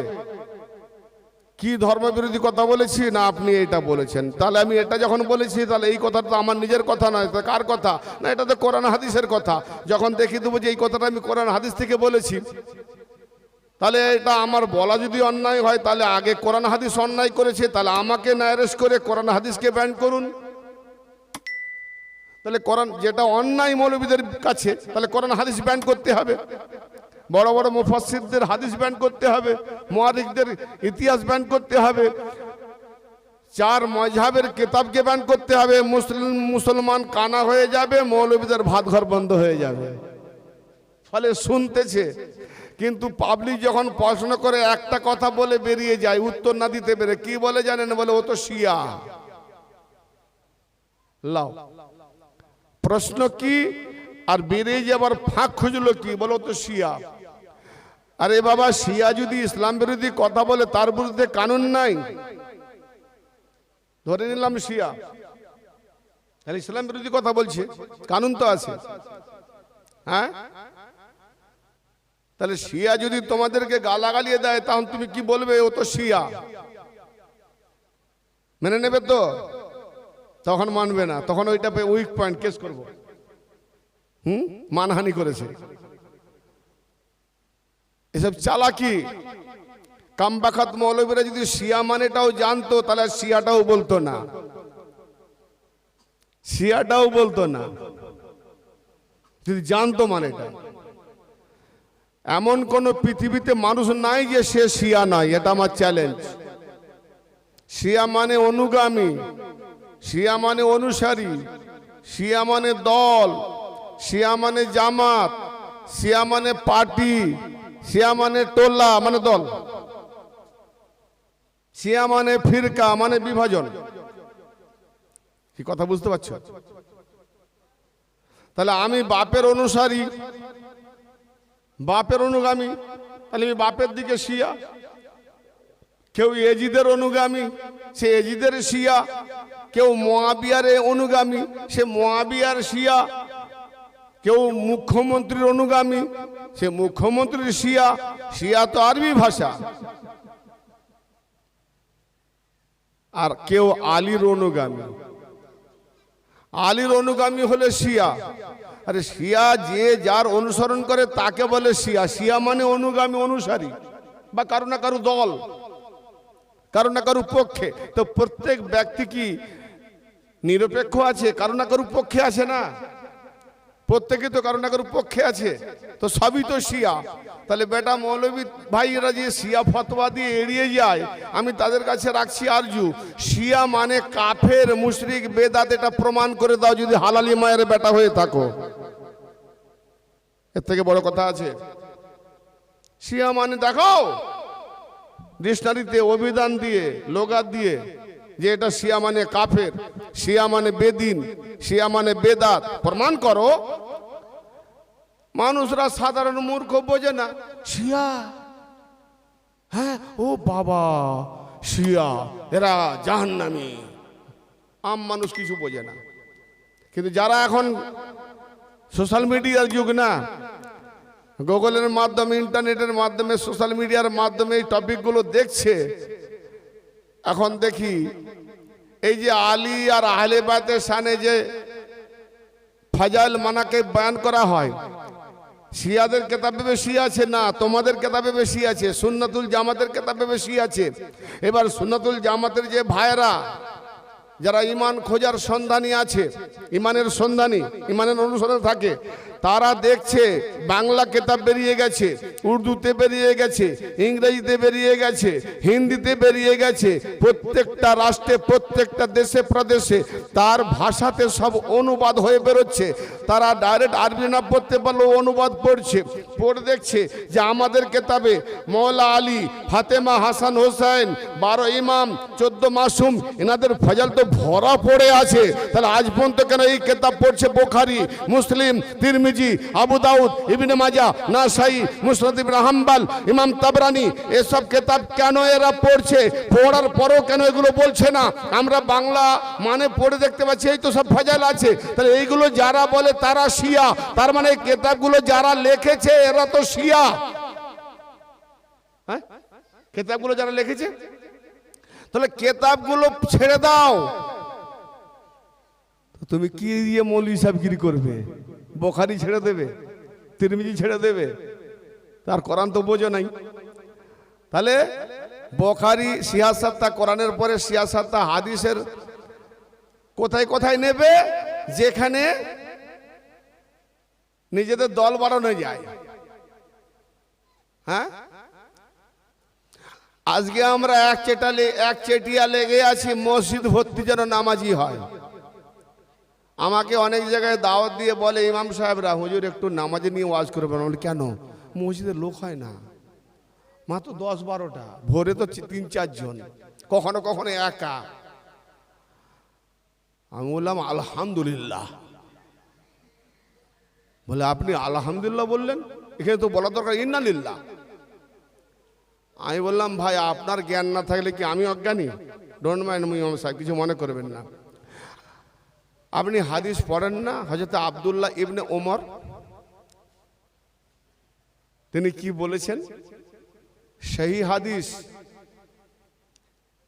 কি ধর্মবিরোধী কথা বলেছি না আপনি এটা বলেছেন, তাহলে আমি এটা যখন বলেছি তাহলে এই কথাটা তো আমার নিজের কথা নয়, কার কথা? না, এটা তো কোরআন হাদিসের কথা। যখন দেখিয়ে দেবো যে এই কথাটা আমি কোরআন হাদিস থেকে বলেছি, তাহলে এটা আমার বলা যদি অন্যায় হয়, তাহলে আগে কোরআন হাদিস অন্যায় করেছে, তাহলে আমাকে না অ্যারেস্ট করে কোরআন হাদিসকে ব্যান করুন। তাহলে কোরআন যেটা অন্যায় মৌলবীদের কাছে, তাহলে কোরআন হাদিস ব্যান করতে হবে। বড় বড় মুফাসসিরদের হাদিস ব্যান করতে হবে, মুআরিখদের ইতিহাস ব্যান করতে হবে, 4 মাযহাবের কিতাবকে ব্যান করতে হবে। মুসলমান কানা হয়ে যাবে, মৌলবীদের ভাত ঘর বন্ধ হয়ে যাবে। ফলে শুনতেছে কিন্তু পাবলিক যখন প্রশ্ন করে একটা কথা বলে বেরিয়ে যায়, উত্তর না দিতে পেরে কি বলে জানেন? বলে ও তো শিয়া। লাও প্রশ্ন কি আর বেরিয়ে যাবার ফাঁক খুঁজলো কি? বলো তো শিয়া। আরে বাবা, শিয়া যদি ইসলাম বিরোধী কথা বলে তার বিরুদ্ধে কানুন নাই? ধরে নিলাম শিয়া, তাহলে ইসলাম বিরোধী কথা বলছে, কানুন তো আছে। হ্যাঁ, তাহলে শিয়া যদি তোমাদেরকে গালাগালিয়ে দেয় তখন তুমি কি বলবে? ও তো শিয়া। মেনে নেবে তো? তখন মানবে না, তখন ওইটা উইক পয়েন্ট কেস করবো। মানহানি করেছে, এসব চালাকি। কামবাখাত মৌলবীরা যদি শিয়া মানেটাও জানতো তাহলে শিয়াটাও বলতো না, শিয়াটাও বলতো না যদি জানতো মানেটা। এমন কোন পৃথিবীতে মানুষ নাই যে সে শিয়া নয়, এটা আমার চ্যালেঞ্জ। শিয়া মানে অনুগামী, শিয়া মানে অনুসারী, শিয়া মানে দল, শিয়া মানে জামাত, শিয়া মানে পার্টি, শিয়া মানে টোলা মানে দল, শিয়া মানে ফিরকা মানে বিভাজন। কি কথা বুঝতে পারছো? তাহলে আমি বাপের অনুসারী, বাপের অনুগামী, তাহলে আমি বাপের দিকে শিয়া। কেউ এজিদের অনুগামী, সে এজিদের শিয়া। কেউ মুয়াবিয়ার অনুগামী, সে মুয়াবিয়ার শিয়া। কেউ মুখ্যমন্ত্রীর অনুগামী, সে মুখ্যমন্ত্রীর শিয়া। শিয়া তো আরবি ভাষা। আর কেউ আলীর অনুগামী, আলীর অনুগামী হলে শিয়া। আরে শিয়া যে যার অনুসরণ করে তাকে বলে শিয়া। শিয়া মানে অনুগামী, অনুসারী, বা কারো না কারো দল, কারো না কারো পক্ষে। তো প্রত্যেক ব্যক্তি কি নিরপেক্ষ আছে? কারো না কারো পক্ষে আছে না? প্রত্যেকে তো কারো না কারো পক্ষে আছে, তো সবই তো শিয়া। তাহলে বেটা মৌলবী ভাইয়েরা যে শিয়া ফতোয়া দিয়ে এড়িয়ে যায়, আমি তাদের কাছে রাখছি আরজু, শিয়া মানে কাফের, মুশরিক, বেদাত, এটা প্রমাণ করে দাও যদি হালালি মায়ের বেটা হয়ে থাকো। এর থেকে বড় কথা আছে? শিয়া মানে দেখাও ডিকশনারিতে, অভিধান দিয়ে, লোগাত দিয়ে, যে এটা শিয়া মানে কাফের, শিয়া মানে বেদিন, শিয়া মানে বেদাত, প্রমাণ করো। মানুষরা সাধারণ মূর্খ, বোঝে না শিয়া। হ্যাঁ, ও বাবা শিয়া, এরা জাহান্নামী। আম মানুষ কিছু বোঝে না। কিন্তু যারা এখন সোশ্যাল মিডিয়ার যুগ না, গুগলের মাধ্যমে, ইন্টারনেটের মাধ্যমে, সোশ্যাল মিডিয়ার মাধ্যমে এই টপিকগুলো দেখছে, এখন দেখি এই যে আলী আর আহলে বাইতের শানে যে ফাজাইল মানাকে বয়ান করা হয়, শিয়াদের কেতাবে বেশি আছে না তোমাদের কেতাবে বেশি আছে? সুন্নাতুল জামাতের কেতাবে বেশি আছে। এবার সুন্নাতুল জামাতের যে ভাইরা যারা ইমান খোঁজার সন্ধানী আছে, ইমানের সন্ধানী, ইমানের অনুসরণে থাকে, তারা দেখছে বাংলা কেতাব বেরিয়ে গেছে, উর্দুতে বেরিয়ে গেছে, ইংরেজিতে বেরিয়ে গেছে, হিন্দিতে বেরিয়ে গেছে। প্রত্যেকটা রাষ্ট্রে, প্রত্যেকটা দেশে প্রদেশে তার ভাষাতে সব অনুবাদ হয়ে বেরোচ্ছে। তারা ডাইরেক্ট আরবি না পড়তে পারলেও অনুবাদ পড়ছে, পড়ে দেখছে যে আমাদের কেতাবে মওলা আলী, ফাতেমা, হাসান, হোসেন, 12 ইমাম, 14 মাসুম, এনাদের ফজল তো ভরা পড়ে আছে। তাহলে আজ পর্যন্ত কেন এই কেতাব পড়ছে বুখারী, মুসলিম, তিরমিজি, আবু দাউদ, ইবনে মাজাহ, নাসাই, মুসনাদ ইবনে হাম্বল, ইমাম তাবরানি, এসব কেতাব কেন এরা পড়ছে? পড়ার পরও কেন এগুলো বলছে না? আমরা বাংলা মানে পড়ে দেখতে পাচ্ছি এই তো সব ফজল আছে। তাহলে এইগুলো যারা বলে তারা শিয়া, তার মানে এই কেতাবগুলো যারা লিখেছে এরা তো শিয়া। হ্যাঁ, কেতাবগুলো যারা লিখেছে, তাহলে কেতাবগুলো ছেড়ে দাও। তুমি কি দিয়ে মৌলভী সাহেবগিরি করবে? বুখারী ছেড়ে দেবে, তিরমিজি ছেড়ে দেবে? তার কোরআন তো বোঝো নাই। তাহলে বুখারী সিয়াসাতটা কোরআনের পরে সিয়াসাতটা হাদিসের কোথায় কোথায় নেবে? যেখানে নিজেদের দল বাড়ানো যায়। হ্যাঁ, আজকে আমরা এক চেটিয়া লেগে আছি মসজিদ ভর্তি যেন নামাজি হয়। আমাকে অনেক জায়গায় দাওয়াত দিয়ে বলে ইমাম সাহেবরা, হুজুর একটু নামাজে নিয়ে ওয়াজ করবেন। কেন? মসজিদের লোক হয় না, মাত্র 10-12টা, ভোরে তো 3-4 জন, কখনো কখনো একা। আমি বললাম আলহামদুলিল্লাহ। বলে আপনি আলহামদুলিল্লাহ বললেন, এখানে তো বলা দরকার ইন্নালিল্লাহ। আমি বললাম ভাই আপনার জ্ঞান না থাকলে কি আমি অজ্ঞানী? ডোন্ট মাইন্ড ইমাম সাহেব, কিছু মনে করবেন না। আপনি হাদিস পড়েন না? হযরত আব্দুল্লাহ ইবনে ওমর তিনি কি বলেছেন? সহিহ হাদিস,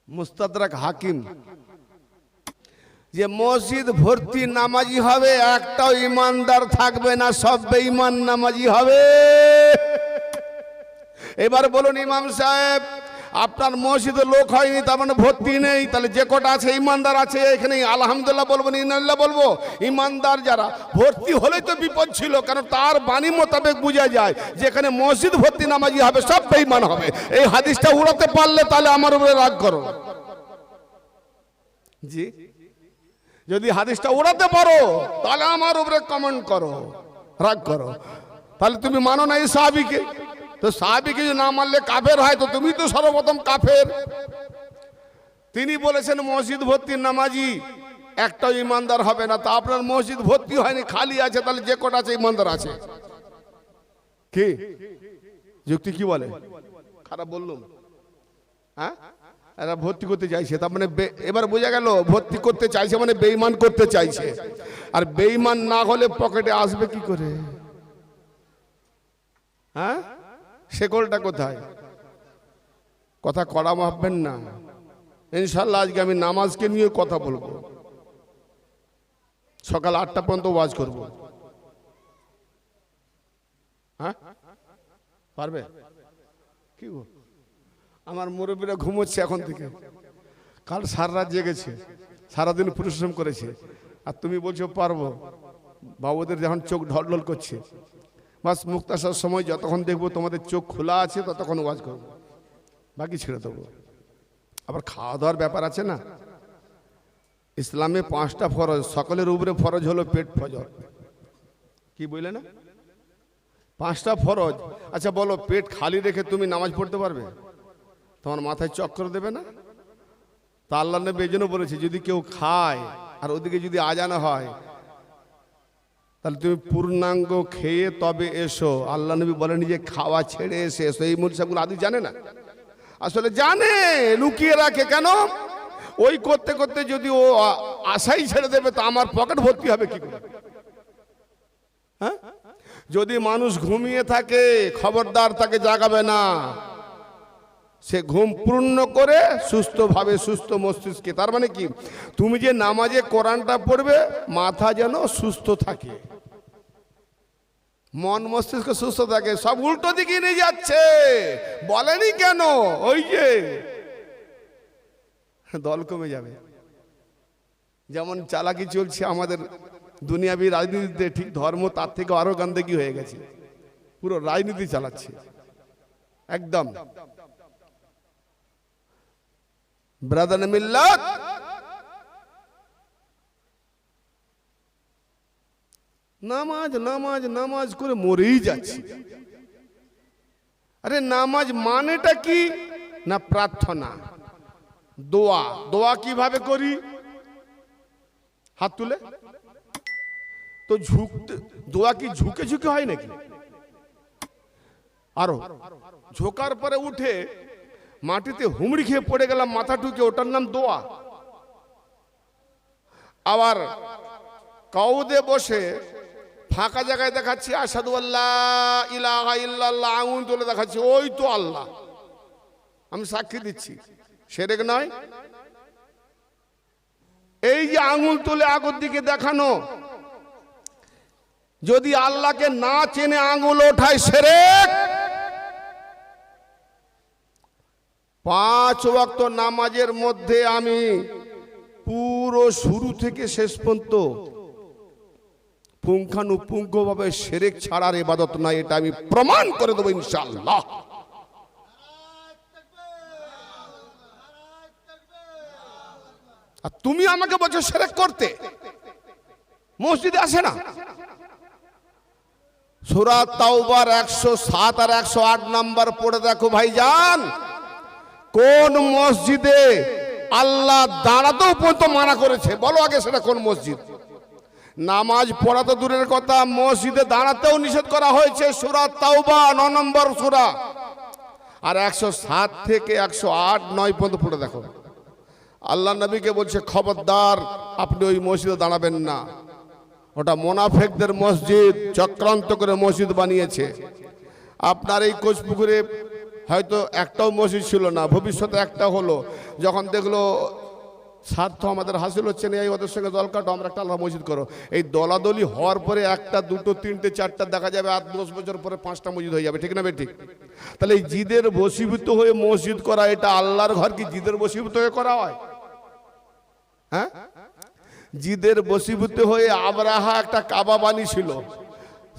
মুস্তাদরাক হাকিম, যে মসজিদ ভর্তি নামাজি হবে, একটাও ইমানদার থাকবে না, সব বেঈমান নামাজি হবে। এবার বলুন ইমাম সাহেব, আপনার মসজিদে লোক হয়নি তার মানে ভর্তি নেই, তাহলে যে কটা আছে ইমানদার আছে, এখানে আলহামদুলিল্লাহ বলবো না ইন্নালিল্লাহ বলবো? ইমানদার যারা ভর্তি হলেই তো বিপদ ছিল, কারণ তার বাণী মোতাবেক বোঝা যায় যে এখানে মসজিদ ভর্তি নামাজি হবে, সব বেঈমান হবে। এই হাদিসটা উড়াতে পারলে তাহলে আমার উপরে রাগ করো। জি, যদি হাদিসটা উড়াতে পারো তাহলে আমার উপরে কমেন্ট করো, রাগ করো। তাহলে তুমি মানো না এই সাহাবীকে? তো সাহাবীকে যদি না মানলে কাফের হয়, তো তুমি তো সর্বপ্রথম কাফের। তিনি বলেছেন মসজিদ ভর্তি নামাজি একটাও ইমানদার হবে না। তা আপনার মসজিদ ভর্তি হয়নি, খালি আছে, তাহলে যে কটা আছে ইমানদার আছে। কি যুক্তি কি বলে? খারাপ বললুম? হ্যাঁ, এরা ভর্তি করতে চাইছে, তার মানে এবার বোঝা গেল ভর্তি করতে চাইছে মানে বেঈমান করতে চাইছে। আর বেঈমান না হলে পকেটে আসবে কি করে? হ্যাঁ, শেকলটা কোথায়? কথা কড়া ভাববেন না। ইনশাল্লাহ আজকে আমি নামাজকে নিয়ে কথা বলবো, সকাল 8টা পর্যন্ত ওয়াজ করব। হ্যাঁ, পারবে? কি গো, আমার মুরব্বীরা ঘুমোচ্ছে এখন থেকে, কাল সারা রাত জেগেছে, সারাদিন পরিশ্রম করেছে, আর তুমি বলছো পারবো? বাবুদের যখন চোখ ঢলঢল করছে, বাস মুক্তাসার সময় যতক্ষণ দেখবো তোমাদের চোখ খোলা আছে ততক্ষণ ওয়াজ করবো, বাকি ছেড়ে দেবো। আবার খাওয়া দাওয়ার ব্যাপার আছে না। ইসলামে 5টা ফরজ, সকলের উপরে ফরজ হলো পেট ফজর। কি বললে না? 5টা ফরজ। আচ্ছা বলো, পেট খালি রেখে তুমি নামাজ পড়তে পারবে? তোমার মাথায় চক্কর দেবে না? তা আল্লাহ নবী এজন্য বলেছে, যদি কেউ খায় আর ওদিকে যদি আজান হয় তাহলে তুমি পূর্ণাঙ্গ খেয়ে তবে এসো। আল্লাহ নবী বলেনি যে খাওয়া ছেড়ে এসে এসো। এই মুরসাগুলো আদি জানে না, আসলে জানে, লুকিয়ে রাখে। কেন? ওই করতে করতে যদি ও আশাই ছেড়ে দেবে তো আমার পকেট ভর্তি হবে কি করে? হ্যাঁ, যদি মানুষ ঘুমিয়ে থাকে খবরদার তাকে জাগাবে না। সে ঘুম পূর্ণ করে সুস্থভাবে, সুস্থ মস্তিষ্কে। তার মানে কি, তুমি যে নামাজে কোরআনটা পড়বে মাথা যেন সুস্থ থাকে, মন মস্তিষ্ক সুস্থ থাকে। সব উল্টো দিকে নিয়ে যাচ্ছে, বলেনি কেন? ওই যে দল কমে যাবে, যেমন চালাকি চলছে আমাদের দুনিয়াবি রাজনীতিতে, ঠিক ধর্ম তার থেকে আরো গান্দেগি হয়ে গেছে, পুরো রাজনীতি চালাচ্ছে একদম। ব্রাদার মিল্লাত, নামাজ নামাজ নামাজ করে মরেই যাচ্ছে। আরে নামাজ মানেটা কি না? প্রার্থনা, দোয়া। দোয়া কিভাবে করি? হাত তুলে। তো ঝুঁকতে, দোয়া কি ঝুঁকে ঝুঁকে হয় নাকি? আরো ঝোকার পরে উঠে মাটিতে হুমড়ি খেয়ে পড়ে গেলাম মাথা ঠুকে, ওটার নাম দোয়া। আবার কাউদে বসে ফাঁকা জায়গায় দেখাচ্ছি আশহাদু আল্লাহ ইলাহা ইল্লাল্লাহ, আঙুল তুলে দেখাচ্ছি, ওই তো আল্লাহ, আমি সাক্ষী দিচ্ছি। শিরক নয়? এই যে আঙুল তুলে আগের দিকে দেখানো, যদি আল্লাহকে না চেনে আঙুল ওঠায় শিরক। 5 ওয়াক্ত নামাজের মধ্যে আমি পুরো শুরু থেকে শেষ পর্যন্ত পুঙ্খানুপুঙ্খভাবে শিরক ছাড়ার ইবাদত নাই, এটা আমি প্রমাণ করে দেবো ইনশাআল্লাহ। আর তুমি আমাকে বলছো শিরক করতে, মসজিদে আসে না, সূরা তাওবার 107 আর 108 নাম্বার পড়ে দেখো ভাইজান, কোন মসজিদে আল্লাহ দাঁড়াতেও পর্যন্ত মানা করেছে। বলো আগে সেটা কোন মসজিদ? নামাজ পড়া তো দূরের কথা, মসজিদে দাঁড়াতেও নিষেধ করা হয়েছে। সূরা তাওবা 9 নম্বর সূরা, আর 107 থেকে 108 9 পর্যন্ত পড়ে দেখো। আল্লাহ নবীকে বলছে খবরদার আপনি ওই মসজিদে দাঁড়াবেন না, ওটা মুনাফিকদের মসজিদ, চক্রান্ত করে মসজিদ বানিয়েছে। আপনার এই কোচপুকুরে হয়তো একটাও মসজিদ ছিল না, ভবিষ্যতে একটা হলো। যখন দেখলো স্বার্থ আমাদের হাসিল হচ্ছে না, এই ওদের সঙ্গে দল কাটো, আমরা একটা আল্লাহ মসজিদ করো। এই দলাদলি হওয়ার পরে একটা দুটো তিনটে চারটা দেখা যাবে, আর 10 বছর পরে 5টা মসজিদ হয়ে যাবে, ঠিক না ঠিক? তাহলে এই জিদের বশীভূত হয়ে মসজিদ করা, এটা আল্লাহর ঘর কি জিদের বশীভূত হয়ে করা হয়? হ্যাঁ, জিদের বশীভূত হয়ে আবরাহা একটা কাবা বানিয়েছিল,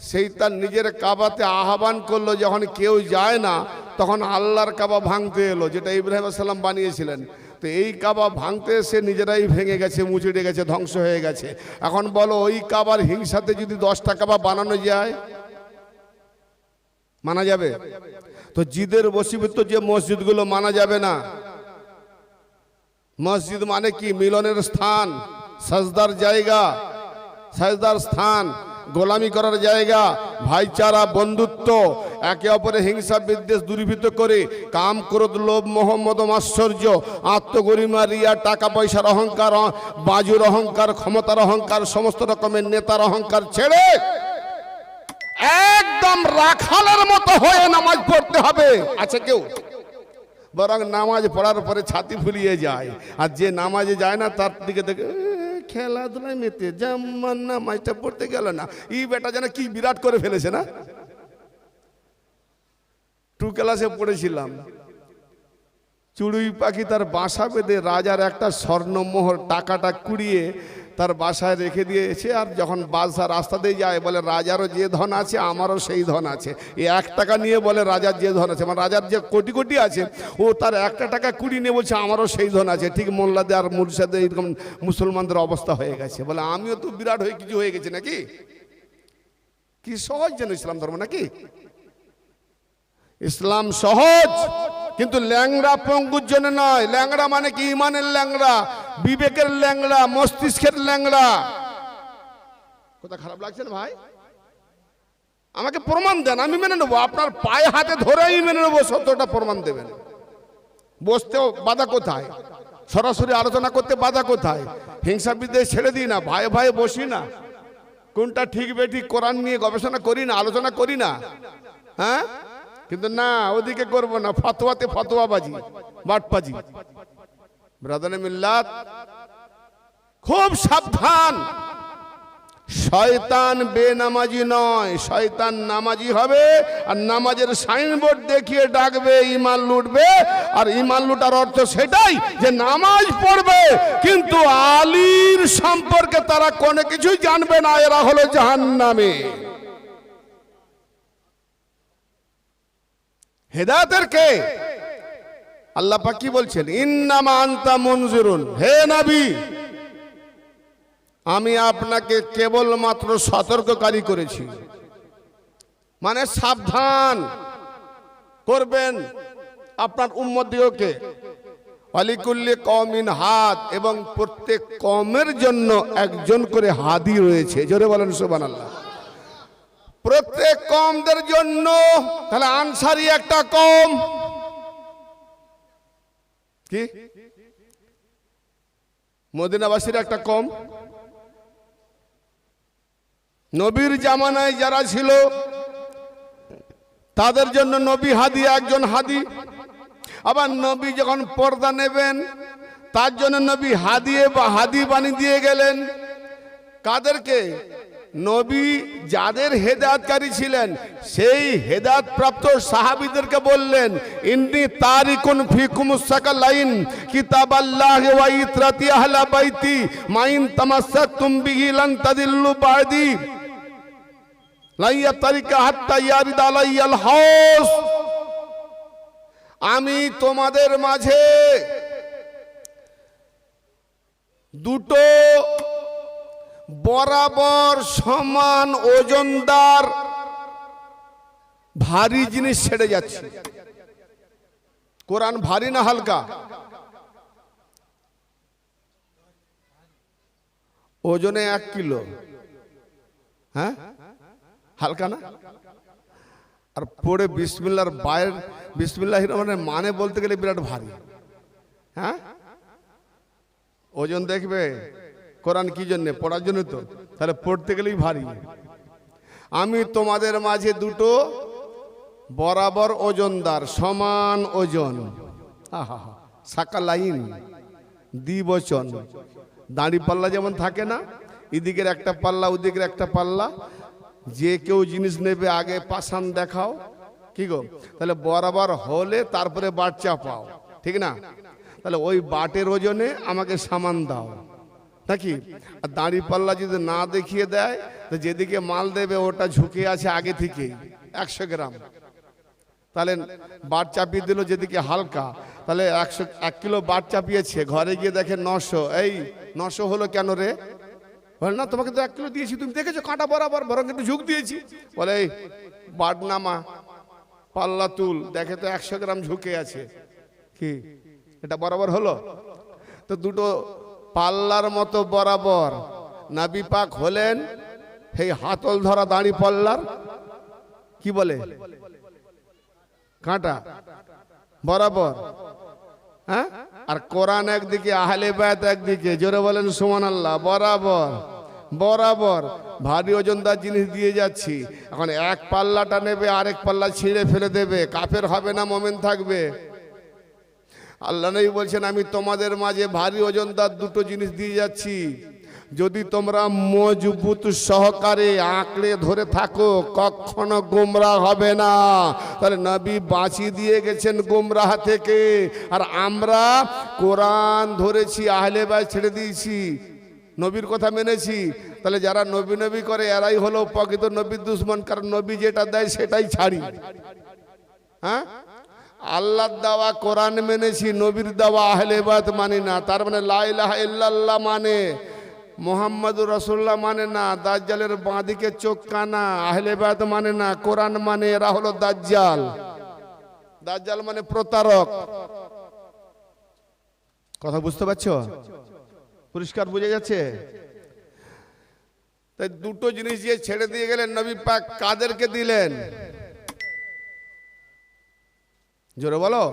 সেই তার নিজের কাবাতে আহ্বান করলো, যখন কেউ যায় না তখন আল্লাহর কাবা ভাঙতে এলো, যেটা ইব্রাহিম আলাইহিস সালাম বানিয়েছিলেন। তো এই কাবা ভাঙতে এসে নিজেরাই ভেঙে গেছে, মুচড়ে গেছে, ধ্বংস হয়ে গেছে। এখন বলো ওই কাবার হিংসাতে যদি 10টা কাবা বানানো যায়, মানা যাবে? তো জিদের বশীভূত যে মসজিদগুলো মানা যাবে না। মসজিদ মানে কি? মিলনের স্থান, সাজদার জায়গা, সাজদার স্থান, গোলামি করার জায়গা, ভাইচারা, বন্ধুত্ব, একে অপরে হিংসা বিদ্বেষ দূরীভূত করে কাম, ক্রোধ, লোভ, মোহ, মদ, মাৎসর্য, আত্মগরিমা, রিয়া, টাকা পয়সার অহংকার, বাজুর অহংকার, ক্ষমতার অহংকার, সমস্ত রকমের নেতার অহংকার ছেড়ে একদম রাখালের মতো হয়ে নামাজ পড়তে হবে। আছে কেউ? বরং নামাজ পড়ার পরে ছাতি ফুলিয়ে যায়, আর যে নামাজে যায় না তার দিকে দেখে খেলাধুলায় মেতে, যেমন নামাজটা পড়তে গেল না, এই বেটা যেন কি বিরাট করে ফেলেছে না। 2 ক্লাসে পড়েছিলাম, চড়ুই পাখি তার বাসা বেঁধে রাজার একটা স্বর্ণমোহর টাকাটা কুড়িয়ে তার বাসায় রেখে দিয়েছে, আর যখন বাদশা রাস্তা দিয়ে যায় বলে রাজারও যে ধন আছে আমারও সেই ধন আছে। এই 1 টাকা নিয়ে বলে রাজার যে ধন আছে, মানে রাজার যে কোটি কোটি আছে, ও তার 1টা টাকা কুড়ি নিয়ে বলছে আমারও সেই ধন আছে। ঠিক মোল্লাদের আর মুর্শিদের এরকম মুসলমানদের অবস্থা হয়ে গেছে। বলে আমিও তো বিরাট হয়ে কিছু হয়ে গেছি নাকি? কি সহজ যেন ইসলাম ধর্ম নাকি? ইসলাম সহজ, কিন্তু ল্যাংড়া পঙ্গুর জন্য নয়। ল্যাংড়া মানে কি? ইমানের ল্যাংড়া, বিবেকের ল্যাংড়া, মস্তিষ্কের ল্যাংড়া। কথা খারাপ লাগছে না ভাই? আমাকে প্রমাণ দেন, আমি মেনে নেবো। আপনার পায়ে হাতে ধরেই মেনে নেবো, সত্যটা প্রমাণ দেবেন। বসতেও বাধা কোথায়? সরাসরি আলোচনা করতে বাধা কোথায়? হিংসা বিদ্বেষ ছেড়ে দিই না, ভাই ভাই বসি না, কোনটা ঠিক বেঠিক কোরআন নিয়ে গবেষণা করি না, আলোচনা করি না? হ্যাঁ, কিন্তু না, ওদিকে করবো না, ফতোয়াতে ফতোয়াবাজি, বাটপাজি। ব্রাদারে মিল্লাত, খুব সাবধান। শয়তান বেনামাজি নয়, শয়তান নামাজি হবে, আর নামাজের সাইনবোর্ড দেখিয়ে ডাকবে, ইমান লুটবে। আর ইমান লুটার অর্থ সেটাই যে নামাজ পড়বে, কিন্তু আলীর সম্পর্কে তারা কোনো কিছুই জানবে না, এরা হলো জাহান্নামী। হেদায়েতের কে? আল্লাহ পাক কি বলছেন? ইন্নামা আনতা মুনজিরুন, হে নবী আমি আপনাকে কেবলমাত্র সতর্ককারী করেছি, মানে সাবধান করবেন আপনার উম্মতদিগকে। ওয়ালিকুল্লি কওমিন হাদ, এবং প্রত্যেক কওমের জন্য একজন করে হাদি রয়েছে। জোরে বলেন সুবহানাল্লাহ। প্রত্যেক কওমদের জন্য। তাহলে আনসারী একটা কওম, কি মদিনাবাসীর একটা কওম। নবীর জামানায় যারা ছিল তাদের জন্য নবী হাদি, একজন হাদি। আবার নবী যখন পর্দা নেবেন তার জন্য নবী হাদি বানিয়ে দিয়ে গেলেন। কাদেরকে? নবী যাদের হেদায়েতকারী ছিলেন সেই হেদায়েত প্রাপ্ত সাহাবীদেরকে বললেন, ইন্নী তারিকুন ফিকুমুস সাকালাইন কিতাবাল্লাহি ওয়া ইতরাতি আহলা বাইতি মাইন তামাসসাকতুম বিহি লান তাদিল্লু বাদি লাইয়া তারিকা হাত্তা ইয়ারিদ আলাইয়াল হাউস। আমি তোমাদের মাঝে দুটো বরাবর সমান ওজনদার ভারী জিনিস ছেড়ে যাচ্ছি। কোরআন ভারী না হালকা? ওজনে 1 কিলো, হ্যাঁ, হালকা না? আর পড়ে বিসমিল্লাহর বাইরে বিসমিল্লাহির রহমানের মানে বলতে গেলে বিরাট ভারী। হ্যাঁ, ওজন দেখবে কোরআন কি জন্য? পড়ার জন্য তো, তাহলে পড়তে গেলেই ভারী। আমি তোমাদের মাঝে দুটো বরাবর ওজনদার, সমান ওজন, সাকালাইন, দ্বিবচন। দাঁড়ি পাল্লা যেমন থাকে না, এদিকের একটা পাল্লা ওদিকের একটা পাল্লা, যে কেউ জিনিস নেবে আগে পাশান দেখাও, কি গো? তাহলে বরাবর হলে তারপরে বাট চাপাও, ঠিক না? তাহলে ওই বাটের ওজনে আমাকে সামান দাও নাকি? আর দাঁড়ি পাল্লা যদি না দেখিয়ে দেয়, তো যেদিকে মাল দেবে ওটা ঝুঁকে আছে আগে থেকেই 100 গ্রাম, তাহলে বাট চাপিয়ে দিল যেদিকে হালকা, তাহলে 1 কিলো বাট চাপিয়েছে, ঘরে গিয়ে দেখে 900। এই 900 হলো কেন রে? বলে না, তোমাকে তো 1 কিলো দিয়েছি, তুমি দেখেছো কাঁটা বরাবর, বরং কিন্তু ঝুঁক দিয়েছি। বলে এই বাট নামা, পাল্লা তুল, দেখে তো 100 গ্রাম ঝুঁকে আছে, কি এটা বরাবর হলো? তো দুটো পাল্লার মতো বরাবর নবী পাক হলেন এই হাতল ধরা দাঁড়ি পাল্লার কি বলে, কাঁটা বরাবর। হ্যাঁ, আর কোরআন একদিকে, আহলে বায়াত একদিকে, জোরে বলেন সুবহানাল্লাহ। বরাবর বরাবর ভারী ওজনদার জিনিস দিয়ে যাচ্ছি। এখন এক পাল্লাটা নেবে, আরেক পাল্লা ছিঁড়ে ফেলে দেবে, কাফের হবে না মুমিন থাকবে? আল্লাহ নবী বলছেন, আমি তোমাদের মাঝে ভারী ওজনদার দুটো জিনিস দিয়ে যাচ্ছি, যদি তোমরা মজবুত সহকারে আঁকড়ে ধরে থাকো কখনো গোমরাহ হবে না। তাহলে নবী বাঁচিয়ে দিয়ে গেছেন গোমরাহ থেকে, আর আমরা কোরআন ধরেছি, আহলে বায়াত ছেড়ে দিয়েছি, নবীর কথা মেনেছি। তাহলে যারা নবী নবী করে এরাই হলো প্রকৃত নবীর দুশমন, কারণ নবী যেটা দেয় সেটাই ছাড়ি। হ্যাঁ, আল্লাহর দেওয়া কোরআন মেনেছি, নবীর দেওয়া আহলে বায়াত মানি না। তার মানে লা ইলাহা ইল্লাল্লাহ মানে, মুহাম্মাদুর রাসূলুল্লাহ মানে না, দাজ্জালের বাঁদিকে চোখ কানা, আহলে বায়াত মানে না, কোরআন মানে, এরা হলো দাজ্জাল। দাজ্জাল মানে প্রতারক। কথা বুঝতে পারছো? পরিষ্কার বুঝে যাচ্ছে? তাই দুটো জিনিস দিয়ে ছেড়ে দিয়ে গেলেন নবী পাক। কাদেরকে দিলেন? জোরে বলো।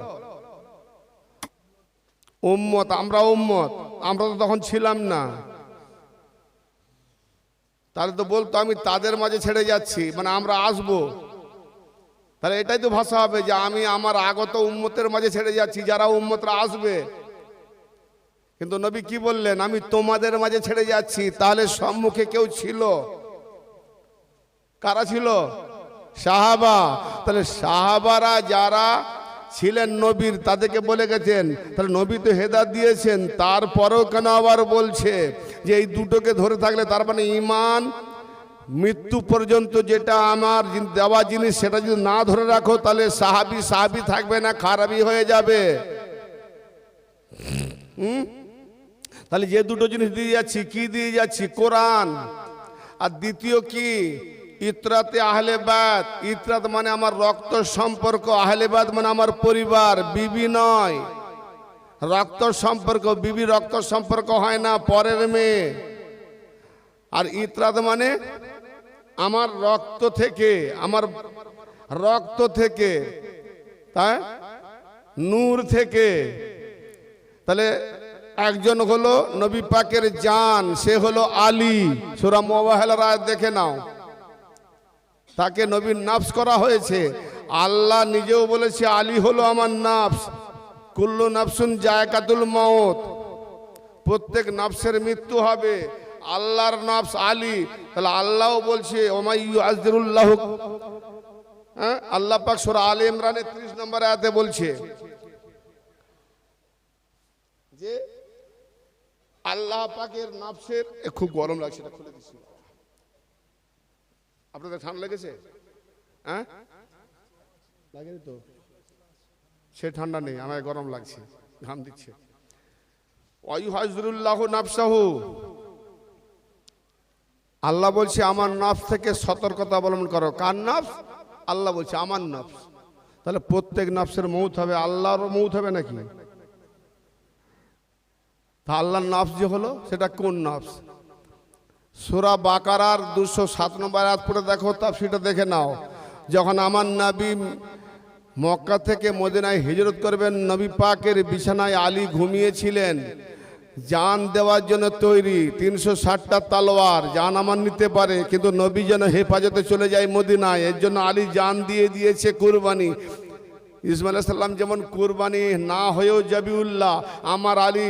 উম্মত। আমরা উম্মত, আমরা তো তখন ছিলাম না, তাহলে তো বলতো আমি তাদের মাঝে ছেড়ে যাচ্ছি, মানে আমরা আসবো। তাহলে এটাই তো ভাষা হবে যে আমি আমার আগত উম্মতের মাঝে ছেড়ে যাচ্ছি, যারা উম্মতরা আসবে। কিন্তু নবী কি বললেন? আমি তোমাদের মাঝে ছেড়ে যাচ্ছি। তাহলে সম্মুখে কেউ ছিল? কারা ছিল? সাহাবা। তাহলে সাহাবারা যারা ছিলেন নবীর, তাদেরকে বলে গেছেন। তাহলে নবী তো হেদায়েত দিয়েছেন, তারপরেও কেন আবার বলছে যে এই দুটোকে ধরে থাকলে, তার মানে ঈমান মৃত্যু পর্যন্ত যেটা আমার দেওয়া জিনিস, সেটা যদি না ধরে রাখো, তাহলে সাহাবী সাহাবী থাকবে না, খারাপই হয়ে যাবে। তাহলে যে দুটো জিনিস দিয়ে যাচ্ছি, কি দিয়ে যাচ্ছি? কোরআন। আর দ্বিতীয় কি? ইতরাতে আহলে বায়াত। ইতরাত মানে আমার রক্ত সম্পর্ক, আহলে বায়াত মানে আমার পরিবার, বিবি নয়। রক্ত সম্পর্ক, বিবি রক্ত সম্পর্ক হয় না, পরের মেয়ে। আর ইতরাত মানে আমার রক্ত থেকে, আমার রক্ত থেকে, তাই নূর থেকে। তাহলে একজন হলো নবী পাকের জান, সে হলো আলী। সূরা মুবাহহালার আয়াত দেখে নাও, তাকে নবীর নাফস করা হয়েছে। আল্লাহ নিজেও বলেছে আলী হলো আমার নাফস। কুল্লু নাফসুন জায়কাতুল মাউত, প্রত্যেক নাফসের মৃত্যু হবে। আল্লাহর নাফস আলী। তাহলে আল্লাহও বলছে ওমাই ইউআযিরুল্লাহ, হ্যাঁ, আল্লাহ পাক সূরা আলে ইমরানের 30 নম্বর আয়াতে বলছে যে আল্লাহ পাকের নাফসের, খুব গরম লাগছে, এটা খুলে দিচ্ছি। আপনাদের ঠান্ডা লেগেছে? হ্যাঁ, লাগেনি তো? সে ঠান্ডা নেই, আমার গরম লাগছে, ঘাম দিচ্ছে। ওয়াইহাযিরুল্লাহু নাফসাহু, আল্লাহ বলছে আমার নাফস থেকে সতর্কতা অবলম্বন করো। কার নাফস? আল্লাহ বলছে আমার নফস। তাহলে প্রত্যেক নফসের মৌত হবে, আল্লাহরও মৌত হবে নাকি? তা আল্লাহর নফস যে হলো সেটা কোন নফস? সূরা বাকারার 207 নম্বর আয়াত পড়ে দেখো, তাফসীরটা দেখে নাও। যখন আমার নবী মক্কা থেকে মদিনায় হিজরত করবেন, নবী পাকের বিছানায় আলী ঘুমিয়েছিলেন, জান দেওয়ার জন্য তৈরি, 360টা তলোয়ার, জান আমার নিতে পারে, কিন্তু নবী যেন হেফাজতে চলে যায় মদিনায়, এর জন্য আলী জান দিয়ে দিয়েছে কুরবানি। ইসমাইল আলাইহিস সালাম যেমন কুরবানি না হয়েও জবিউল্লাহ, আমার আলী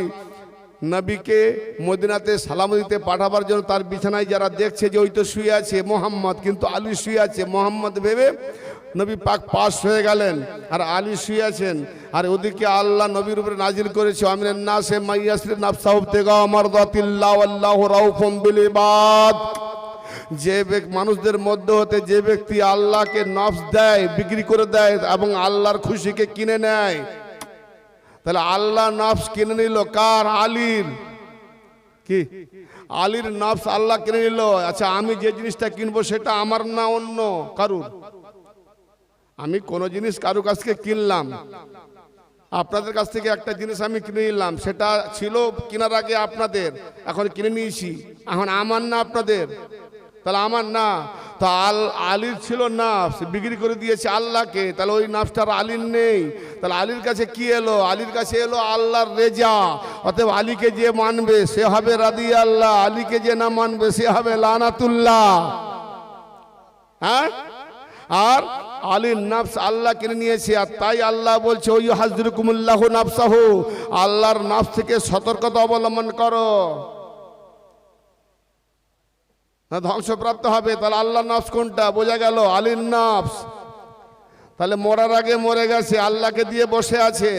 নবীকে মদিনাতে সালাম দিতে পাঠাবার জন্য তার বিছানায় যারা দেখছে যে ওই তো শুয়ে আছে মোহাম্মদ, কিন্তু আলী শুয়ে আছে, মোহাম্মদ ভেবে নবী পাক পাশ হয়ে গেলেন আর আলী শুয়ে আছেন। আর ওদিকে আল্লাহ নবীর উপরে নাজিল করেছে, আমিনান নাসে মাইয়াসরি নাফসাহু ইবতিগা মারদাতিল্লাহ ওয়াল্লাহু রাউফুম বিল ইবাদ। যে মানুষদের মধ্যে হতে যে ব্যক্তি আল্লাহকে নফস দেয়, বিক্রি করে দেয় এবং আল্লাহর খুশিকে কিনে নেয়, তাহলে আল্লাহ নফস কিনে নিল কার? আলীর। কি আলীর নফস আল্লাহ কিনে নিল। আচ্ছা, আমি যে জিনিসটা কিনবো সেটা আমার না অন্য কারুর? আমি কোন জিনিস কারুর কাছ থেকে কিনলাম, আপনাদের কাছ থেকে একটা জিনিস আমি কিনে নিলাম, সেটা ছিল কেনার আগে আপনাদের, এখন কিনে নিয়েছি, এখন আমার না আপনাদের, তাহলে আমার না। তো আলীর ছিল নাফস, বিক্রি করে দিয়েছে আল্লাহকে, তাহলে ওই নাফসটা আলীর নেই। তাহলে আলীর কাছে কি এলো? আলীর কাছে এলো আল্লাহর রেজা। অতএব আলীকে যে মানবে সে হবে রাদি আল্লাহ, আলীকে যে না মানবে সে হবে লানাতুল্লাহ। হ্যাঁ, আর আলীর নফস আল্লাহ কিনে নিয়েছে, আর তাই আল্লাহ বলছে ওই হাজরুকুমুল্লাহু নাফসাহু, আল্লাহর নফস থেকে সতর্কতা অবলম্বন করো, ধ্বংসপ্রাপ্ত হবে। তাহলে আল্লাহর নফস কোনটা? বোঝা গেল আলীর নফস। তাহলে মরার আগে মরে গেছে, আল্লাহকে দিয়ে বসে আছে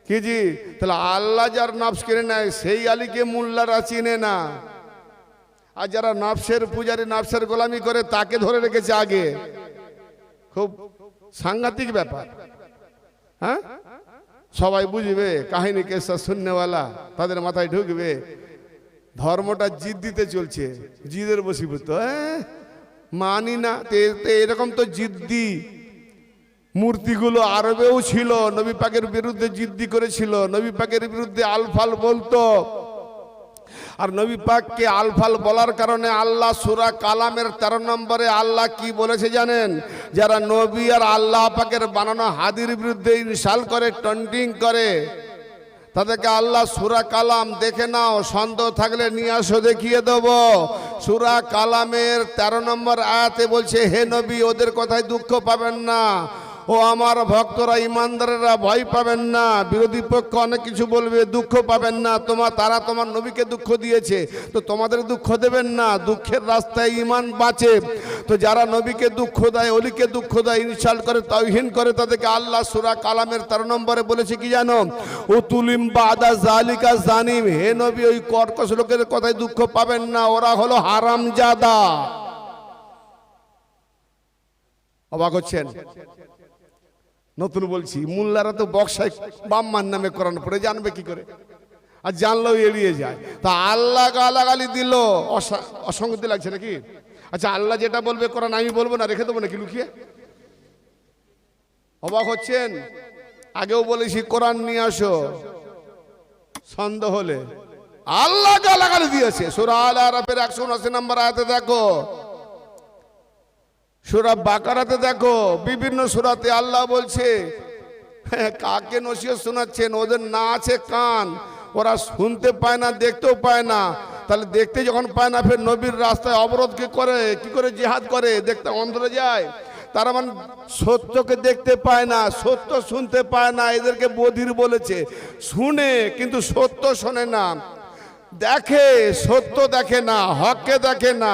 কি জি? তাহলে আল্লাহ যার নফস কিনে নেয় সেই আলীকে মোল্লারা চিনে না, আর যারা নফসের পূজারী, নফসের গোলামি করে তাকে ধরে রেখেছে আগে। খুব সাংঘাতিক ব্যাপার। হ্যাঁ, সবাই বুঝবে, কাহিনী কেসা শুননেওয়ালা তাদের মাথায় ঢুকবে, ধর্মটা জিদ দিতে চলছে, জিদের বশীভূত। মানি না, এরকম তো জিদ্দি মূর্তিগুলো আরবেও ছিল, নবী পাকের বিরুদ্ধে জিদ্দি করেছিল, নবী পাকের বিরুদ্ধে আলফাল বলতো। আর নবী পাককে আলফাল বলার কারণে আল্লাহ সূরা কালামের 13 নম্বরে আল্লাহ কি বলেছে জানেন? যারা নবী আর আল্লাহ পাকের বানানো হাদির বিরুদ্ধে ইনসাল করে, টন্টিং করে, তাদেরকে আল্লাহ সূরা কালাম দেখে নাও, সন্দেহ থাকলে নিয়ে আসো, দেখিয়ে দেব। সূরা কালামের 13 নম্বর আয়াতে বলছে, হে নবী ওদের কথায় দুঃখ পাবেন না, ও আমার ভক্তরা ইমানদারেরা ভয় পাবেন না, বিরোধী পক্ষ অনেক কিছু বলবে, দুঃখ পাবেন না, তারা তোমার নবীকে দুঃখ দিয়েছে, তো তোমাদের দুঃখ দেবেন না, দুঃখের রাস্তায় ঈমান বাঁচে। তো যারা নবীকে দুঃখ দেয়, অলিকে দুঃখ দেয়, ইনসাল্ট করে, তাওহীন করে, তাদেরকে আল্লাহ সূরা কালামের 13 নম্বরে বলেছে কি জানো? উতুলিম বাদা জালিকা জানিম, হে নবী ওই কর্কশ লোকের কথায় দুঃখ পাবেন না, ওরা হলো হারামজাদা। অবাক হচ্ছেন? নতুন বলছি, মোল্লারা তো বক্সায় বাম্মার নামে কোরআন পড়ে, জানবে কি করে? আর জানলেও এড়িয়ে যায়। তা আল্লাহ গালাগালি দিল, অসঙ্গতি লাগছে নাকি? আচ্ছা, আল্লাহ যেটা বলবে কোরআন আমি বলবো না, রেখে দেবো নাকি লুকিয়ে? অবাক হচ্ছেন? আগেও বলেছি কোরআন নিয়ে আসো, সন্দেহ হলে। আল্লাহ গালাগালি দিয়েছে, সূরা আল আরাফের 179 নম্বর আয়াতে দেখো, সূরা বাকারাতে দেখো, বিভিন্ন সূরাতে আল্লাহ বলছে কাকে নসিহত শোনাচ্ছেন? ওদের না আছে কান, ওরা শুনতে পায় না, দেখতেও পায় না। তাহলে দেখতে যখন পায় না, ফের নবীর রাস্তায় অবরোধ কি করে জিহাদ করে? দেখতে অন্ধরে যায়। তারা মানে সত্যকে দেখতে পায় না, সত্য শুনতে পায় না, এদেরকে বধির বলেছে। শুনে কিন্তু সত্য শোনে না, দেখে সত্য দেখে না, হককে দেখে না,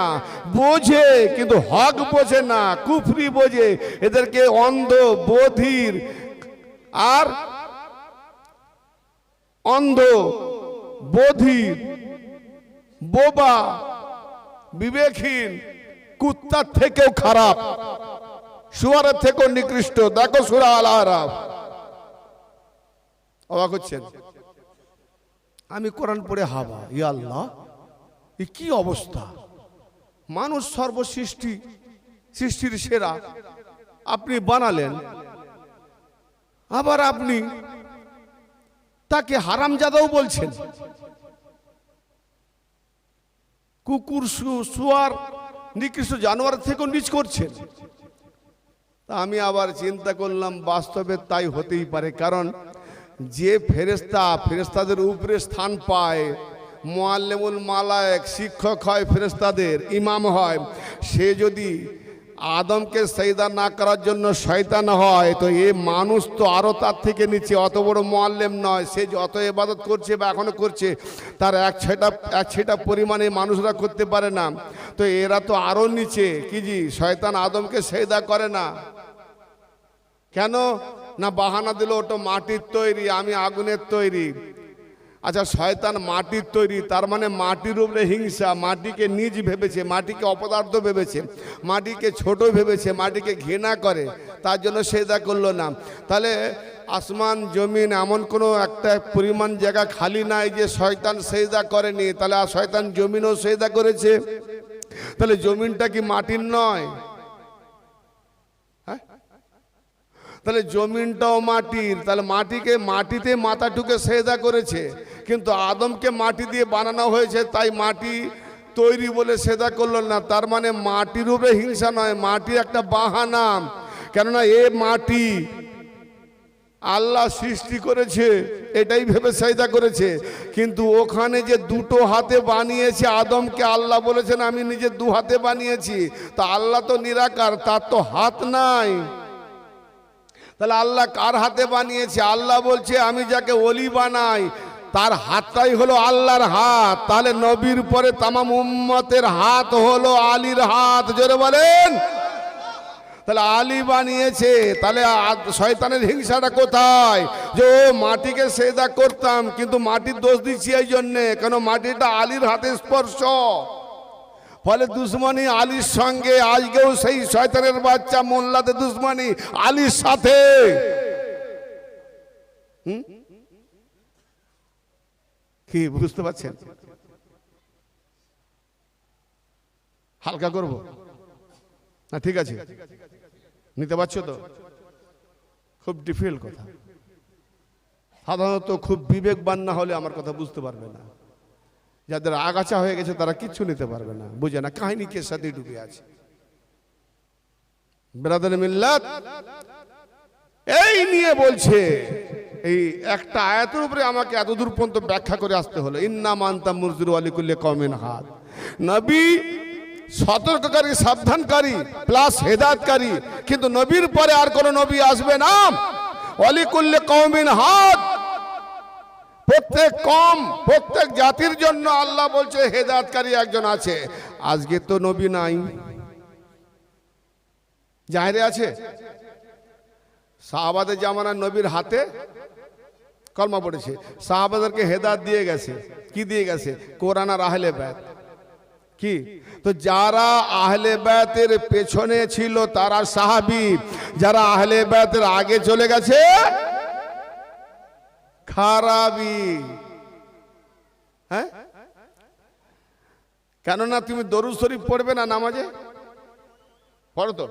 বোঝে কিন্তু হক বোঝে না, কুফরি বোঝে। এদেরকে অন্ধ, বধির আর অন্ধ, বধির, বোবা, বিবেকহীন, কুত্তার থেকেও খারাপ, শুয়ারের থেকেও নিকৃষ্ট। দেখো সূরা আল আরাফ। অবাক হচ্ছেন? আমি কোরআন পড়ে হাবা, ইয়া আল্লাহ এ কি অবস্থা! মানুষ সর্বসৃষ্টি, সৃষ্টির সেরা, আপনি বানালেন, আবার আপনি তাকে হারামজাদাও বলছেন। কুকুর শুয়ার নিকৃষ্ট জানোয়ার থেকেও নিচ করছেন। তা আমি আবার চিন্তা করলাম বাস্তবে তাই হতেই পারে, কারণ যে ফেরেশতাদের উপরে স্থান পায়, মুআল্লিমুল মালায়েক শিক্ষক হয়, ফেরেশতাদের ইমাম হয়, সে যদি আদমকে সেজদা না করার জন্য শয়তান হয়, তো এ মানুষ তো আরো তার থেকে নিচে, অত বড় মুআল্লিম নয়। সে যত ইবাদত করছে বা এখনো করছে, তার এক ছেটা পরিমাণে মানুষরা করতে পারে না। তো এরা তো আরো নিচে। কি জি, শয়তান আদমকে সেজদা করে না কেন? না বাহানা দিল ওটা মাটির তৈরি, আমি আগুনের তৈরি। আচ্ছা, শয়তান মাটির তৈরি, তার মানে মাটির উপরে হিংসা, মাটিকে নিজ ভেবেছে, মাটিকে অপদার্থ ভেবেছে, মাটিকে ছোট ভেবেছে, মাটিকে ঘৃণা করে, তার জন্য সেজদা করলো না। তাহলে আসমান জমিন এমন কোনো একটা পরিমাণ জায়গা খালি নাই যে শয়তান সেজদা করেনি। তাহলে শয়তান জমিনও সেজদা করেছে। তাহলে জমিনটা কি মাটির নয়? তাহলে জমিনটাও মাটির, তাহলে মাটিতে মাথা ঠুকে সেজদা করেছে। কিন্তু আদমকে মাটি দিয়ে বানানো হয়েছে, তাই মাটি তৈরি বলে সেজদা করলো না। তার মানে মাটির উপরে হিংসা নয়, মাটি একটা বাহানা। কেননা এ মাটি আল্লাহ সৃষ্টি করেছে, এটাই ভেবে সেজদা করেছে। কিন্তু ওখানে যে দুটো হাতে বানিয়েছে আদমকে, আল্লাহ বলেছেন আমি নিজে দু হাতে বানিয়েছি। তা আল্লাহ তো নিরাকার, তার তো হাত নাই। তাহলে আল্লাহ কার হাতে বানিয়েছে? আল্লাহ বলছে আমি যাকে ওলি বানাই তার হাতটাই হলো আল্লাহর হাত। তাহলে নবীর পরে তামাম উম্মতের হাত হলো আলীর হাত। জোরে বলেন। তাহলে আলী বানিয়েছে। তাহলে শয়তানের হিংসাটা কোথায়? যে ও মাটিকে সেজদা করতাম, কিন্তু মাটির দোষ দিচ্ছি এই জন্যে, কেন মাটিটা আলীর হাতে স্পর্শ। ফলে দুশ্মনী আলীর সঙ্গে। আজকেও সেই শয়তানের বাচ্চা মোল্লাদের দুশ্মনী আলীর সাথে। কি বুঝতে পারছেন? হালকা করব না? ঠিক আছে, নিতে পারছো তো? খুব ডিফিকাল্ট কথা। সাধারণত খুব বিবেকবান না হলে আমার কথা বুঝতে পারবে না। যাদের আগাছা হয়ে গেছে তারা কিচ্ছু নিতে পারবে না, বুঝে না, কাহিনী কে সাথে ডুবে আছে। ব্রাদার মিল্লাত এই নিয়ে বলছে, এই একটা আয়াতের উপরে আমাকে এত দূর পর্যন্ত ব্যাখ্যা করে আসতে হলো। ইন্নামা আনতা মুনজিরু আলা কুল্লি কওমিন হাদ। নবী সতর্ককারী, সাবধানকারী প্লাস হেদায়েতকারী, কিন্তু নবীর পরে আর কোন নবী আসবে না। আলা কুল্লি কওমিন হাদ, প্রত্যেক কম, প্রত্যেক জাতির জন্য আল্লাহ বলছে হেদায়েতকারী একজন আছে। আজকে তো নবী নাই, জাহেরে আছে। সাহাবাদের জামানার নবীর হাতে কলমা পড়েছে, সাহাবাদেরকে হেদায়েত দিয়ে গেছে। কি দিয়ে গেছে? কোরআন আর আহলে বায়ত। কি তো যারা আহলে বায়তের পেছনে ছিল তারা সাহাবী, যারা আহলে বায়তের আগে চলে গেছে খারাবি। হ্যাঁ, কেননা তুমি দরুদ শরীফ পড়বে না নামাজে? পড়ো তো,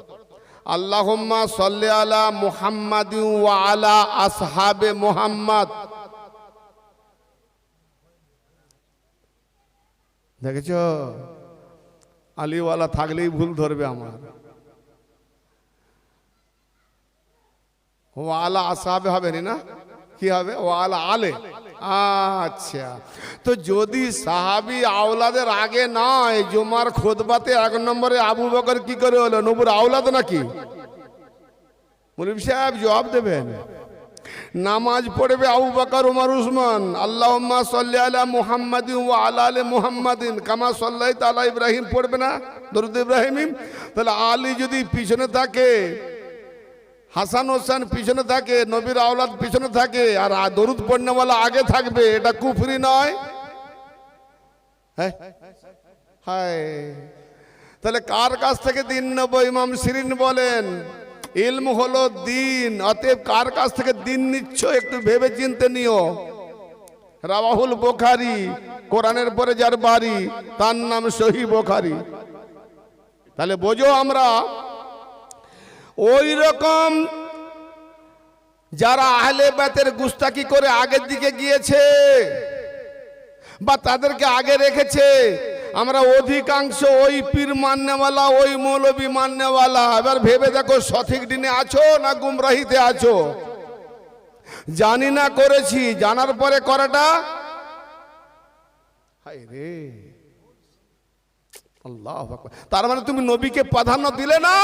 আল্লাহুম্মা সাল্লি আলা মুহাম্মাদিন ওয়া আলা আসহাবে মুহাম্মাদ। দেখেছ, আলিওয়ালা থাকলেই ভুল ধরবে আমার। ওয়া আলা আসহাবে হবে না? কি হবে? ও আলা আলে। আচ্ছা, তো যদি সাহাবী আওলাদের আগে নয়, জুমার খুতবাতে 1 নম্বরে আবু বকর কি করে হলো? নবুর আওলাদ নাকি? মুফতি সাহেব জবাব দেবেন। নামাজ পড়বে আবু বকর, ওমর, উসমান। আল্লাহুম্মা সাল্লি আলা মুহাম্মাদিন ওয়া আলা আলি মুহাম্মাদিন কামা সাল্লাইতা আলা ইব্রাহিম পড়বে না দরুদ ইব্রাহিমি? তাহলে আলী যদি পিছনে থাকে, হাসান হোসেন পিছনে থাকে, নবীর আওলাদ পিছনে থাকে, আর দরুদ পড়নেওয়ালা আগে থাকবে, এটা কুফরি নয়? হায়, তাহলে কার কাছ থেকে দিন নেব? ইমাম শিরিন বলেন ইলম হলো দিন, অতএব কার কাছ থেকে দিন নিচ্ছ একটু ভেবে চিনতে নিও। রাওয়াহুল বুখারী, কোরআনের পরে যার বাড়ি তার নাম সহিহ বুখারী। তাহলে বোঝো আমরা ওই রকম যারা আহলে বাতের গুস্তাকি করে আগের দিকে গিয়েছে বা তাদেরকে আগে রেখেছে, আমরা অধিকাংশ ওই পীর মাননেওয়ালা, ওই মৌলবী মাননেওয়ালা। এবার ভেবে দেখো সঠিক দিনে আছো না গুমরাহিতে আছো। জানি না করেছি, জানার পরে করাটা হায় রে আল্লাহু আকবার। তার মানে তুমি নবীকে প্রাধান্য দিলে না।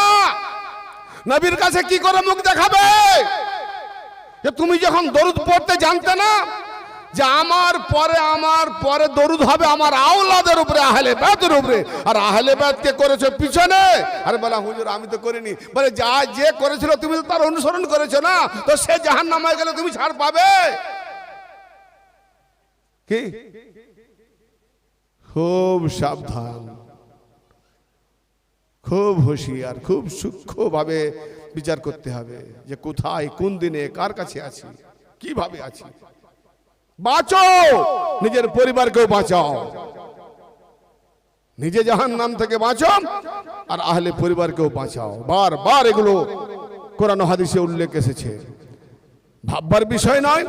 নবীর কাছে কি করে মুখ দেখাবে? যে তুমি যখন দরুদ পড়তে জানতে না যে আমার পরে দরুদ হবে আমার আওলাদের উপরে, আহলে বায়তের উপরে, আর আহলে বায়তকে করেছো পিছনে। আরে বলা হুজুর আমি তো করিনি। বলে যা যে করেছিল তুমি তো তার অনুসরণ করেছো না, তো সে জাহান্নামে গেলে তুমি ছাড় পাবে কি? খুব সাবধান, খুব হুঁশিয়ার, খুব সূক্ষ্মভাবে বিচার করতে হবে যে কোথায়, কোন দিনে, কার কাছে আছি, কিভাবে আছি। বাঁচো, নিজের পরিবারকেও বাঁচাও, নিজে জাহান্নাম থেকে বাঁচো আর আহলে পরিবারকেও বাঁচাও। বারবার এগুলো কোরআন ও হাদিসে উল্লেখ এসেছে, ভাববার বিষয় নয়।